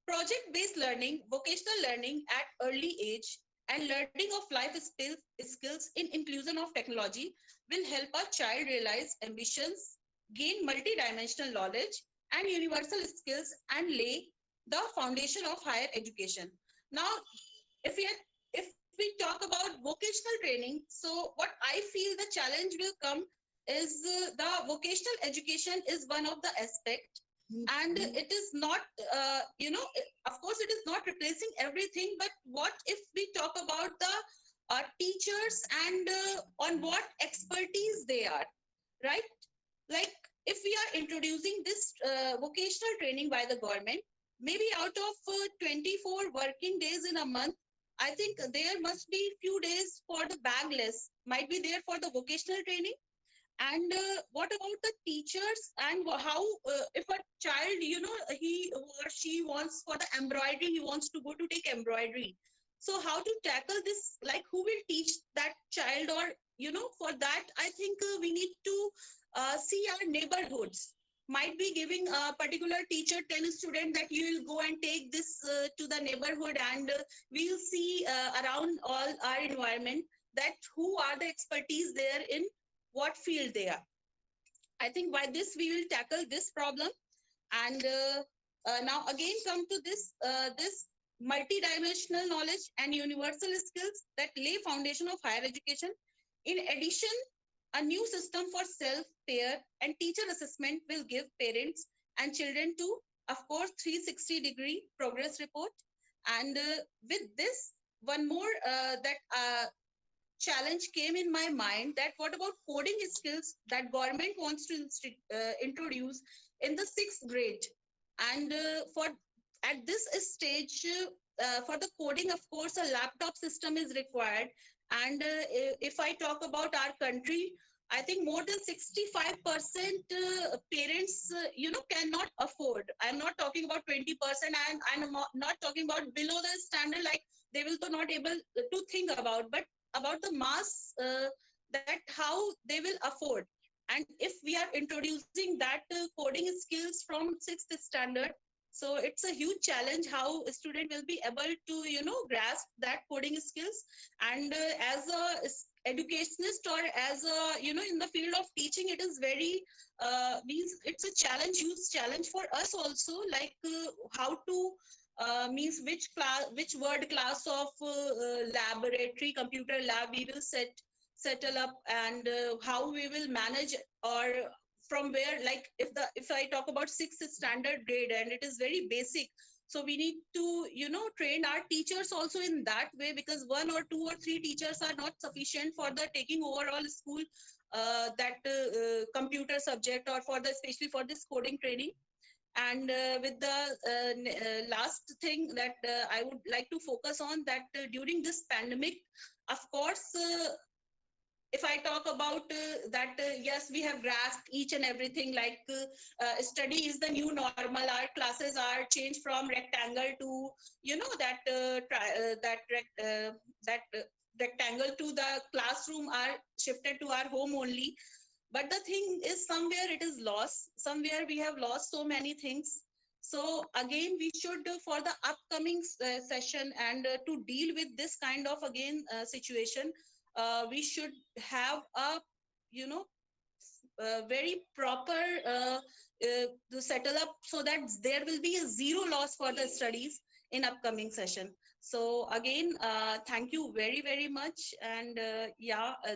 Speaker 6: Project-based learning, vocational learning at early age, and learning of life skills in inclusion of technology will help a child realize ambitions, gain multidimensional knowledge and universal skills, and lay the foundation of higher education. Now, if we talk about vocational training, so what I feel the challenge will come is the vocational education is one of the aspect, and it is not of course it is not replacing everything, but what if we talk about the teachers and on what expertise they are, right? Like, if we are introducing this vocational training by the government, maybe out of 24 working days in a month, I think there must be few days for the bagless might be there for the vocational training. And what about the teachers, and how if a child, he or she wants for the embroidery, he wants to go to take embroidery, so how to tackle this, like who will teach that child? Or for that I think we need to see our neighborhoods might be giving a particular teacher 10 students that you will go and take this to the neighborhood, and we'll see around all our environment that who are the expertise there in what field they are. I think by this we will tackle this problem. And now again come to this multidimensional knowledge and universal skills that lay foundation of higher education. In addition, a new system for self, peer, and teacher assessment will give parents and children to, of course, 360-degree progress report. And with this, one more that challenge came in my mind, that what about coding skills that government wants to introduce in the 6th grade? And for at this stage, for the coding, of course, a laptop system is required. And if I talk about our country, I think more than 65% parents, cannot afford. I'm not talking about 20%, and I'm not talking about below the standard, like they will not able to think about the mass, that how they will afford. And if we are introducing that coding skills from 6th standard, so it's a huge challenge how a student will be able to grasp that coding skills. And as a educationist, or as a in the field of teaching, it is very means it's a challenge, huge challenge for us also, like how to means which word class of laboratory computer lab we will settle up, and how we will manage, or from where, like if I talk about 6th standard grade, and it is very basic, so we need to train our teachers also in that way, because 1 or 2 or 3 teachers are not sufficient for the taking overall school that computer subject, or for the especially for this coding training. And with the last thing that I would like to focus on, that during this pandemic, of course, if I talk about that, yes, we have grasped each and everything, like study is the new normal. Our classes are changed from rectangle to, that rectangle to the classroom are shifted to our home only. But the thing is, somewhere it is lost. Somewhere we have lost so many things. So again, we should, for the upcoming session, and to deal with this kind of, again, situation, we should have a, very proper to settle up, so that there will be a zero loss for the studies in upcoming session. So again, thank you very, very much. And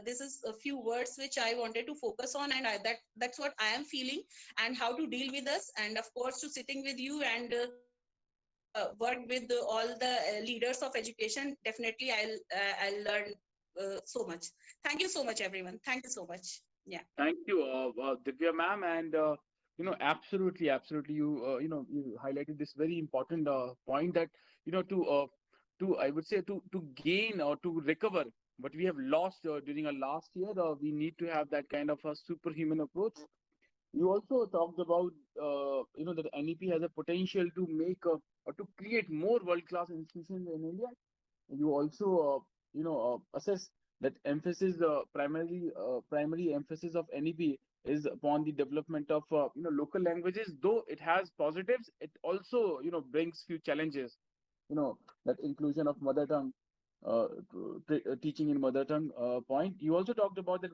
Speaker 6: this is a few words which I wanted to focus on, and that's what I am feeling, and how to deal with us, and of course to sitting with you and work with all the leaders of education. Definitely I'll learn so much. Thank you so much, everyone. Thank you so much. Yeah.
Speaker 1: Thank you, Divya ma'am, and absolutely, absolutely. You highlighted this very important point that to I would say to gain or to recover what we have lost during our last year, we need to have that kind of a superhuman approach. You also talked about that NEP has a potential to make or to create more world-class institutions in India. You also assess that emphasis primary emphasis of NEP is upon the development of local languages. Though it has positives, it also brings few challenges. That inclusion of mother tongue, teaching in mother tongue point. You also talked about that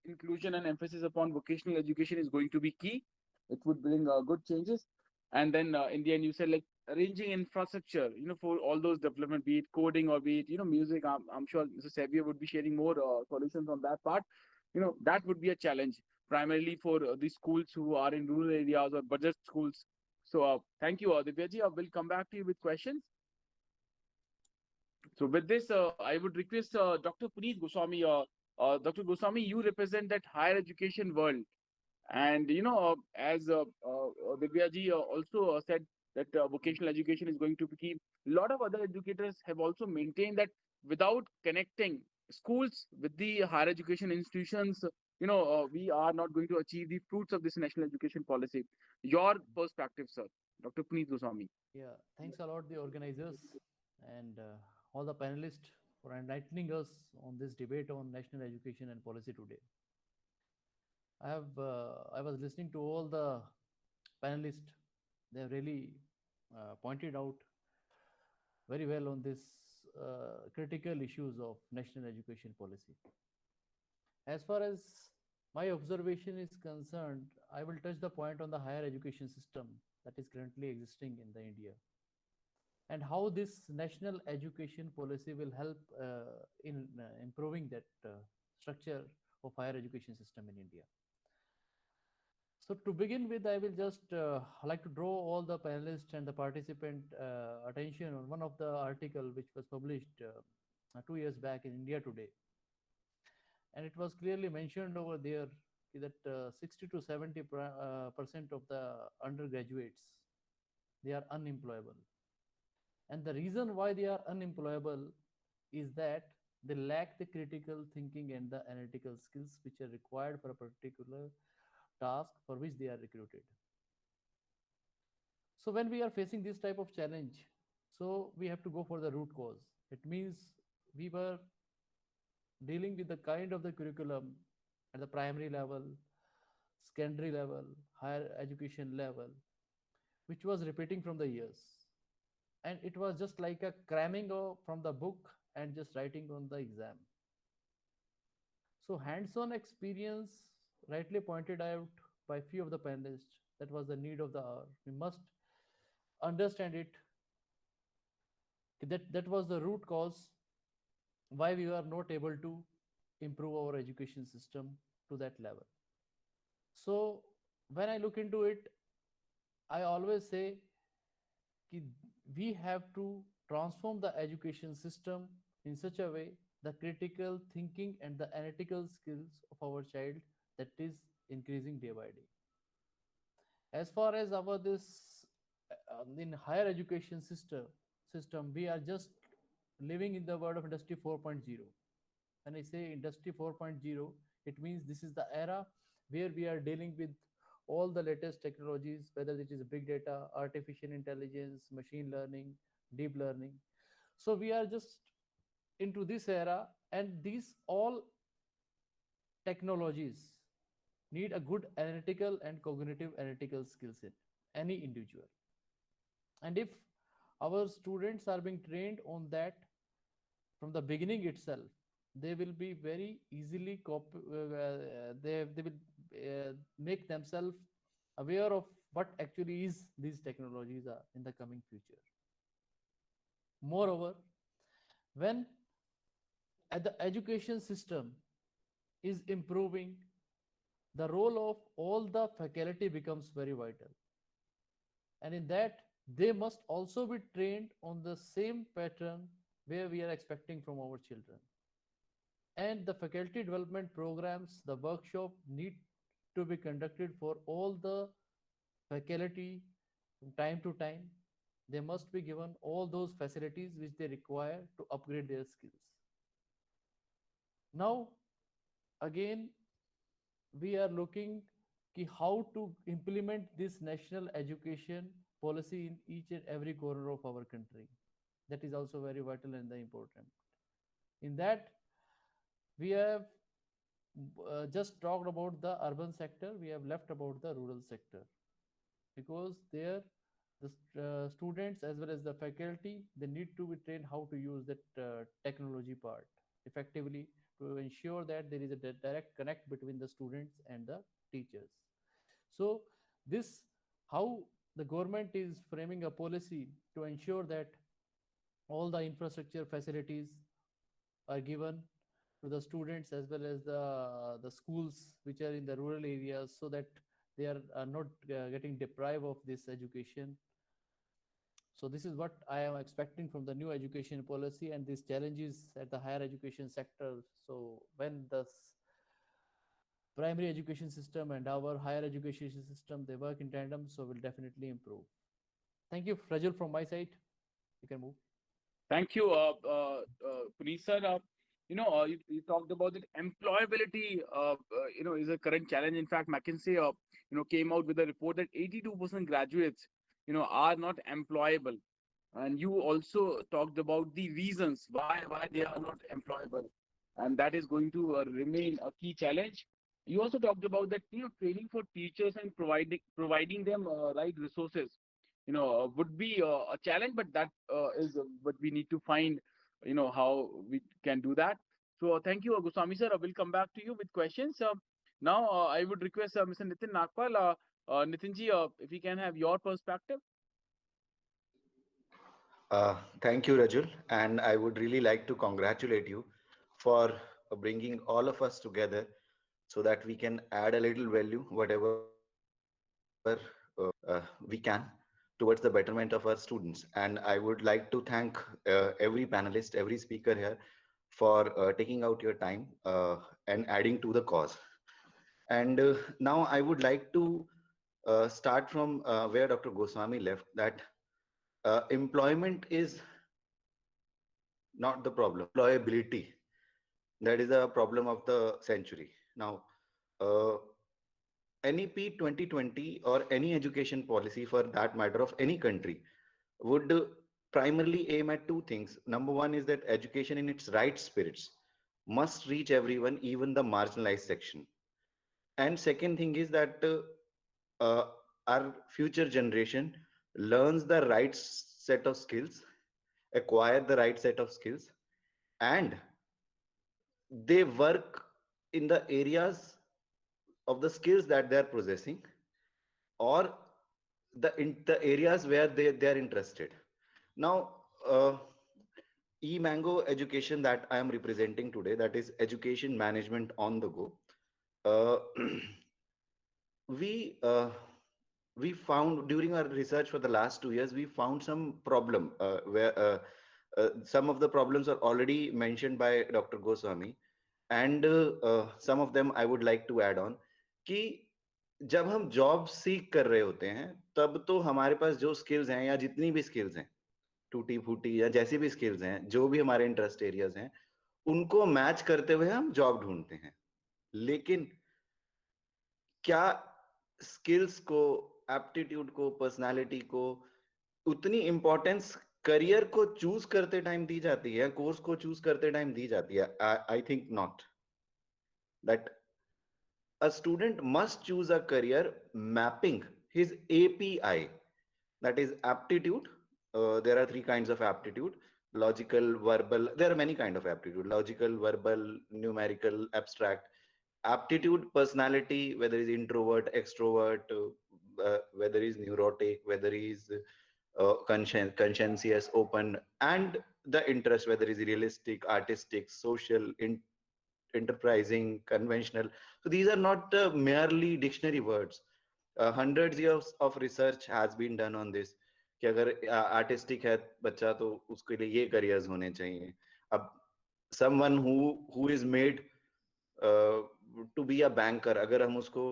Speaker 1: inclusion and emphasis upon vocational education is going to be key. It would bring good changes. And then in the end, you said like arranging infrastructure, for all those development, be it coding or be it music. I'm sure Mr. Xavier would be sharing more solutions on that part. That would be a challenge primarily for the schools who are in rural areas or budget schools. So thank you, Divyaji. I will come back to you with questions. So with this, I would request Dr. Puneet Goswami. Dr. Goswami, you represent that higher education world, and as Divyaji also said that vocational education is going to be key. A lot of other educators have also maintained that without connecting schools with the higher education institutions, we are not going to achieve the fruits of this national education policy. Your perspective, sir, Dr. Puneet Goswami.
Speaker 3: Yeah, thanks a lot, the organizers and all the panelists for enlightening us on this debate on national education and policy today. I was listening to all the panelists. They have really pointed out very well on this critical issues of national education policy. As far as my observation is concerned, I will touch the point on the higher education system that is currently existing in the India and how this national education policy will help in improving that structure of higher education system in India. So to begin with, I will just like to draw all the panelists and the participant attention on one of the article which was published 2 years back in India Today, and it was clearly mentioned over there that 60 to 70% of the undergraduates, they are unemployable, and the reason why they are unemployable is that they lack the critical thinking and the analytical skills which are required for a particular task for which they are recruited. So when we are facing this type of challenge, so we have to go for the root cause. It means we were dealing with the kind of the curriculum at the primary level, secondary level, higher education level, which was repeating from the years. And it was just like a cramming from the book and just writing on the exam. So hands-on experience, rightly pointed out by few of the panelists, that was the need of the hour. We must understand it. That was the root cause why we were not able to improve our education system to that level. So when I look into it, I always say we have to transform the education system in such a way the critical thinking and the analytical skills of our child that is increasing day by day. As far as our this in higher education system, we are just living in the world of industry 4.0. When I say industry 4.0, it means this is the era where we are dealing with all the latest technologies, whether it is big data, artificial intelligence, machine learning, deep learning. So we are just into this era, and these all technologies need a good analytical and cognitive analytical skills in any individual. And if our students are being trained on that from the beginning itself, they will be very easily they will make themselves aware of what actually is these technologies are in the coming future. Moreover, when the education system is improving, the role of all the faculty becomes very vital, and in that they must also be trained on the same pattern where we are expecting from our children. And the faculty development programs, the workshop need to be conducted for all the faculty from time to time. They must be given all those facilities which they require to upgrade their skills. Now, again, we are looking ki how to implement this national education policy in each and every corner of our country. That is also very vital and important. In that, we have just talked about the urban sector, we have left about the rural sector, because there the students as well as the faculty, they need to be trained how to use that technology part effectively, to ensure that there is a direct connect between the students and the teachers. So this, how the government is framing a policy to ensure that all the infrastructure facilities are given to the students as well as the schools which are in the rural areas, so that they are not getting deprived of this education. So this is what I am expecting from the new education policy and these challenges at the higher education sector. So when the primary education system and our higher education system, they work in tandem, so will definitely improve. Thank you, Rajul, from my side. You can move.
Speaker 1: Thank you, Puneet sir. You talked about that employability, is a current challenge. In fact, McKinsey, came out with a report that 82% graduates, are not employable. And you also talked about the reasons why they are not employable, and that is going to remain a key challenge. You also talked about that, training for teachers and providing them right resources, would be a challenge, but that is what we need to find, how we can do that. So thank you, Goswami sir. I will come back to you with questions. Now I would request Mr. Nitin Nagpal, Nitin ji, if we can have your perspective.
Speaker 7: Thank you, Rajul, and I would really like to congratulate you for bringing all of us together so that we can add a little value, whatever we can, towards the betterment of our students. And I would like to thank every panelist, every speaker here for taking out your time and adding to the cause. And now I would like to start from where Dr. Goswami left, that employment is not the problem. Employability, that is a problem of the century. Now, NEP 2020 or any education policy for that matter of any country would primarily aim at two things. Number one is that education in its right spirits must reach everyone, even the marginalized section. And second thing is that our future generation learns the right set of skills, acquire the right set of skills, and they work in the areas of the skills that they are possessing, or the areas where they are interested. Now, eMango education that I am representing today, that is education management on the go. Uh, we found during our research for the last 2 years, we found some problem where some of the problems are already mentioned by Dr. Goswami, and some of them I would like to add on. कि जब हम job सीख कर रहे होते हैं, तब तो हमारे पास जो स्किल्स हैं या जितनी भी स्किल्स हैं, टूटी फूटी या जैसी भी स्किल्स हैं, जो भी हमारे इंटरेस्ट एरियाज हैं, उनको मैच करते हुए हम जॉब ढूंढते हैं. लेकिन क्या स्किल्स को, एप्टीट्यूड को, पर्सनालिटी को उतनी इंपॉर्टेंस करियर को चूज करते टाइम दी जाती है, कोर्स को चूज करते टाइम दी जाती है? I think not. That a student must choose a career mapping his API, that is aptitude. There are three kinds of aptitude: logical, verbal. There are many kinds of aptitude: logical, verbal, numerical, abstract. Aptitude, personality, whether is introvert, extrovert, whether is neurotic, whether is conscientious, open, and the interest, whether is realistic, artistic, social, enterprising, conventional. So these are not merely dictionary words. Hundreds of research has been done on this, कि अगर artistic है बच्चा तो उसके लिए ये careers होने चाहिए. अब someone who is made to be a banker, अगर हम उसको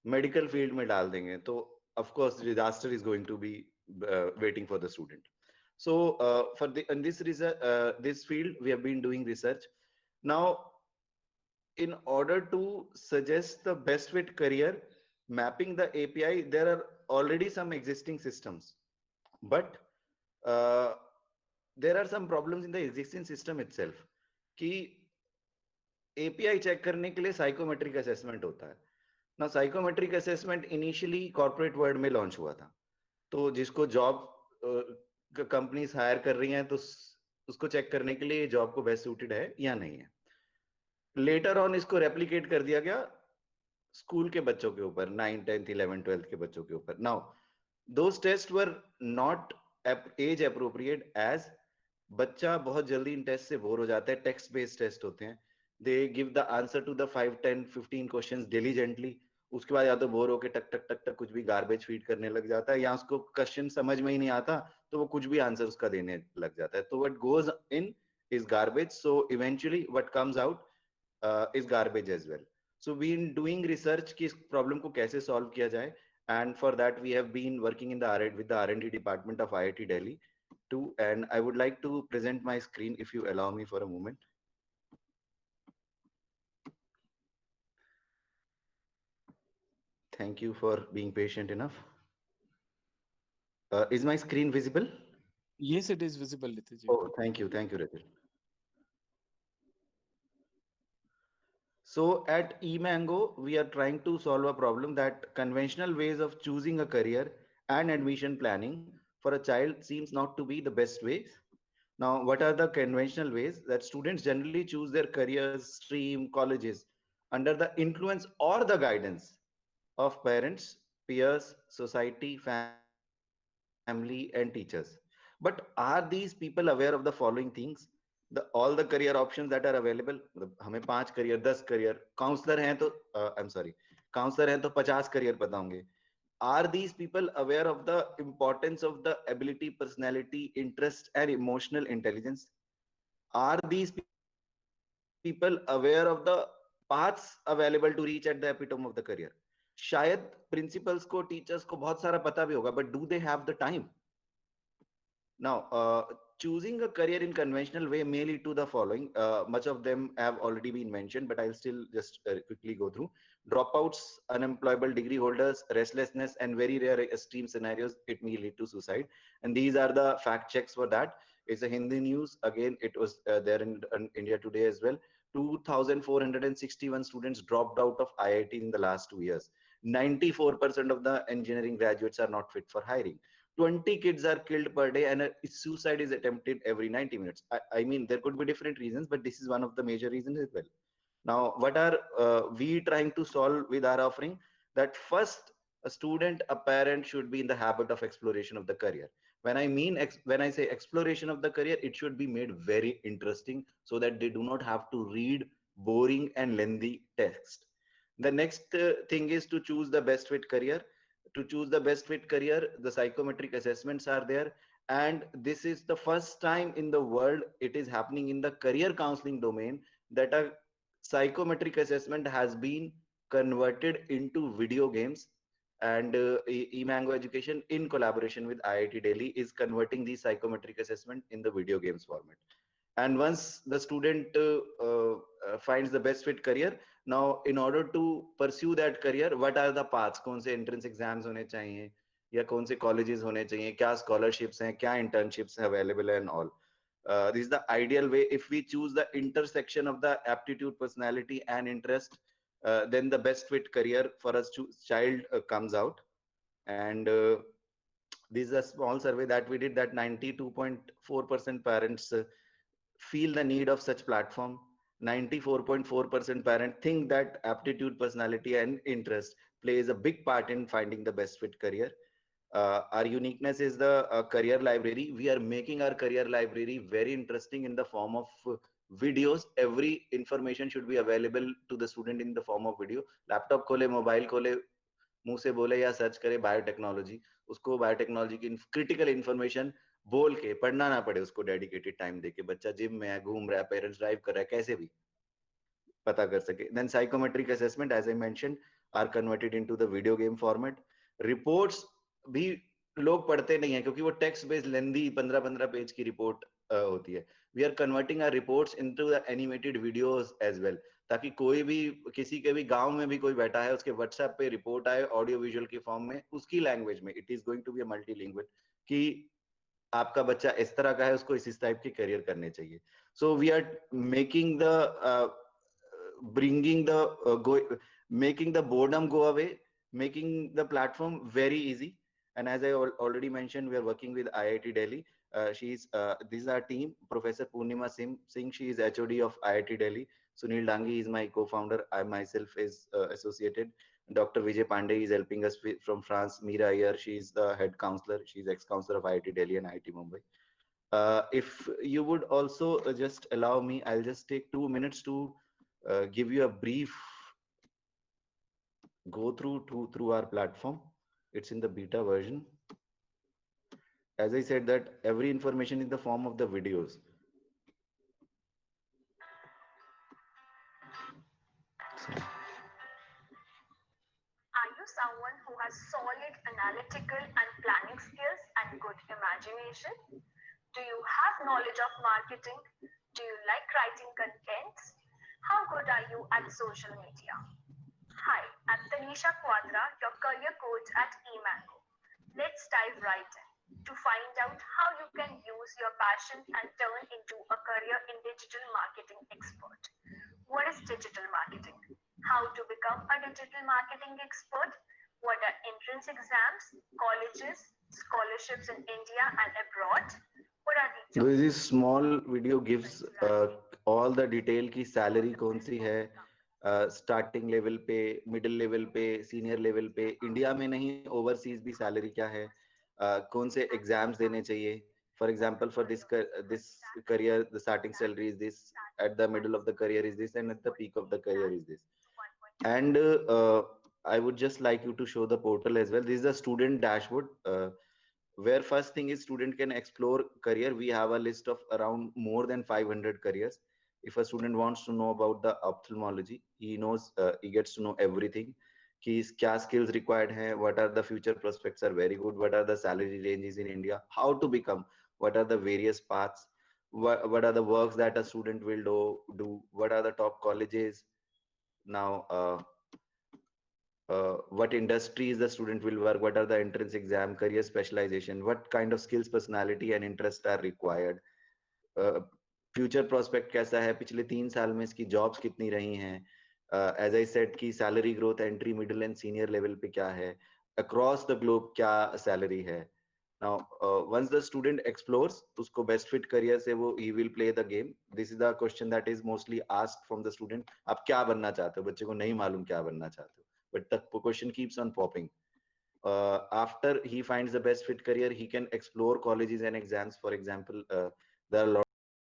Speaker 7: medical field में डाल देंगे तो of course disaster is going to be waiting for the student. So for in this research, this field we have been doing research. Now in order to suggest the best fit career, mapping the API, there are already some existing systems, but there are some problems in the existing system itself. कि API check करने के लिए psychometric assessment होता है ना. Psychometric assessment initially corporate world में launch हुआ था, तो जिसको जॉब कंपनीज हायर कर रही हैं तो उसको चेक करने के लिए जॉब को बेस्ट सूटेड है या नहीं है. लेटर ऑन इसको रेप्लिकेट कर दिया गया स्कूल के बच्चों के ऊपर, 9, 10th, 11th, 12th के बच्चों के ऊपर. Now those test were not age appropriate as बच्चा बहुत जल्दी इन टेस्ट से बोर हो जाता है. टेक्स्ट बेस्ड टेस्ट होते हैं. They give the answer to the 5, 10, 15 questions diligently. उसके बाद या तो बोर होके टक टक टक टक कुछ भी गार्बेज फीड करने लग जाता है, या उसको क्वेश्चन समझ में ही नहीं आता तो वो कुछ भी आंसर उसका देने लग जाता है. तो what goes in is garbage. So eventually what comes out is garbage as well. So we been doing research कि इस problem को कैसे solve किया जाए, and for that we have been working in the with the R&D department of IIT Delhi too. And I would like to present my screen if you allow me for a moment. Thank you for being patient enough. Is my screen visible?
Speaker 1: Yes, it is visible, Nitish.
Speaker 7: Oh, thank you, Rachel. So at eMango, we are trying to solve a problem that conventional ways of choosing a career and admission planning for a child seems not to be the best ways. Now, what are the conventional ways that students generally choose their careers, stream, colleges under the influence or the guidance of parents, peers, society, family, and teachers? But are these people aware of the following things? All the career options that are available. हमें 5 career, 10 career, counselor हैं तो counselor हैं तो 50 career पता होंगे. Are these people aware of the importance of the ability, personality, interest, and emotional intelligence? Are these people aware of the paths available to reach at the epitome of the career? शायद principals को, teachers को बहुत सारा पता भी होगा, but do they have the time? Now, choosing a career in conventional way may lead to the following. Much of them have already been mentioned, but I'll still just quickly go through. Dropouts, unemployable degree holders, restlessness, and very rare extreme scenarios, it may lead to suicide. And these are the fact checks for that. It's a Hindi news. Again, it was there in India Today as well. 2,461 students dropped out of IIT in the last 2 years. 94% of the engineering graduates are not fit for hiring. 20 kids are killed per day, and suicide is attempted every 90 minutes. I mean, there could be different reasons, but this is one of the major reasons as well. Now, what are we trying to solve with our offering? That first, a student, a parent should be in the habit of exploration of the career. When I say exploration of the career, it should be made very interesting so that they do not have to read boring and lengthy text. The next thing is to choose the best fit career. To choose the best fit career, the psychometric assessments are there. And this is the first time in the world it is happening in the career counseling domain that a psychometric assessment has been converted into video games. And eMango Education, in collaboration with IIT Delhi, is converting the psychometric assessment in the video games format. And once the student finds the best fit career, now in order to pursue that career, what are the paths? कौन से entrance exams होने चाहिए, या कौन से colleges होने चाहिए, क्या scholarships हैं, क्या internships available and all. This is the ideal way. If we choose the intersection of the aptitude, personality, and interest, then the best fit career for a child comes out. And this is a small survey that we did, that 92.4% parents feel the need of such platform. 94.4% parents think that aptitude, personality, and interest plays a big part in finding the best fit career. Our uniqueness is the career library. We are making our career library very interesting in the form of videos. Every information should be available to the student in the form of video. Laptop खोले, mobile खोले, मुंह से बोले या search करे biotechnology, उसको biotechnology की critical information बोल के, पढ़ना ना पड़े उसको, डेडिकेटेड टाइम देके, बच्चा जिम में है, घूम रहा है, पेरेंट्स ड्राइव कर रहा है, कैसे भी पता कर सके. Then psychometric assessment, as I mentioned, are converted into the video game format. Reports भी लोग पढ़ते नहीं है क्योंकि वो टेक्स्ट बेस्ड लेंदी 15-15 पेज की रिपोर्ट होती है. We are converting our reports into the animated videos as well, ताकि कोई भी, किसी के भी गांव में भी कोई बैठा है, उसके व्हाट्सएप पे रिपोर्ट आए ऑडियो विजुअल की फॉर्म में, उसकी लैंग्वेज में. It is going to be a multilingual, कि आपका बच्चा इस तरह का है, उसको इस टाइप के करियर करने चाहिए. So we are making the bringing the making the boredom go away, making the platform very easy. And as I already mentioned, we are working with IIT Delhi. This is our team. Professor Purnima Singh, she is HOD of IIT Delhi. Sunil Dangi is my co-founder. I myself is associated. Dr. Vijay Pandey is helping us from France. Meera Iyer, she is the head counselor. She is ex-counselor of IIT Delhi and IIT Mumbai. If you would also just allow me, I'll just take 2 minutes to give you a brief go through our platform. It's in the beta version. As I said, that every information in the form of the videos.
Speaker 9: Are you someone who has solid analytical and planning skills and good imagination? Do you have knowledge of marketing? Do you like writing contents? How good are you at social media? Hi, I'm Tanisha Quadra, your career coach at eMango. Let's dive right in to find out how you can use your passion and turn into a career in digital marketing expert. What is digital marketing? How to become a digital marketing expert? What are entrance exams, colleges, scholarships in India and abroad? What are the
Speaker 7: this small video gives all the detail की salary कौन सी है, starting level पे, middle level पे, senior level पे, India में नहीं overseas भी salary क्या है, कौन से एग्जाम्स देने चाहिए. For example, for this career, the starting salary is this, at the middle of the career is this, and at the peak of the career is this. And I would just like you to show the portal as well. This is a student dashboard, where first thing is student can explore career. We have a list of around more than 500 careers. If a student wants to know about the ophthalmology, he knows, he gets to know everything. क्या skills required हैं, what are the future prospects are very good, what are the salary ranges in India, how to become, what are the various paths, what are the works that a student will do, what are the top colleges. Now, what industries the student will work, what are the entrance exam, career specialization, what kind of skills, personality and interest are required. Future prospect कैसा है, पिछले 3 साल में इसकी jobs कितनी रही हैं, as I said की salary growth entry, middle and senior level पे क्या है, अक्रॉस द ग्लोब क्या सैलरी है. Now once the student explores, उसको बेस्ट फिट करियर से वो ही will play the game. This is the question that is mostly asked from the student. आप क्या बनना चाहते हो, बच्चे को नहीं मालूम क्या बनना चाहते हो, but the question keeps on popping. After he finds the best fit career, he can explore colleges and exams. For example, there are a lot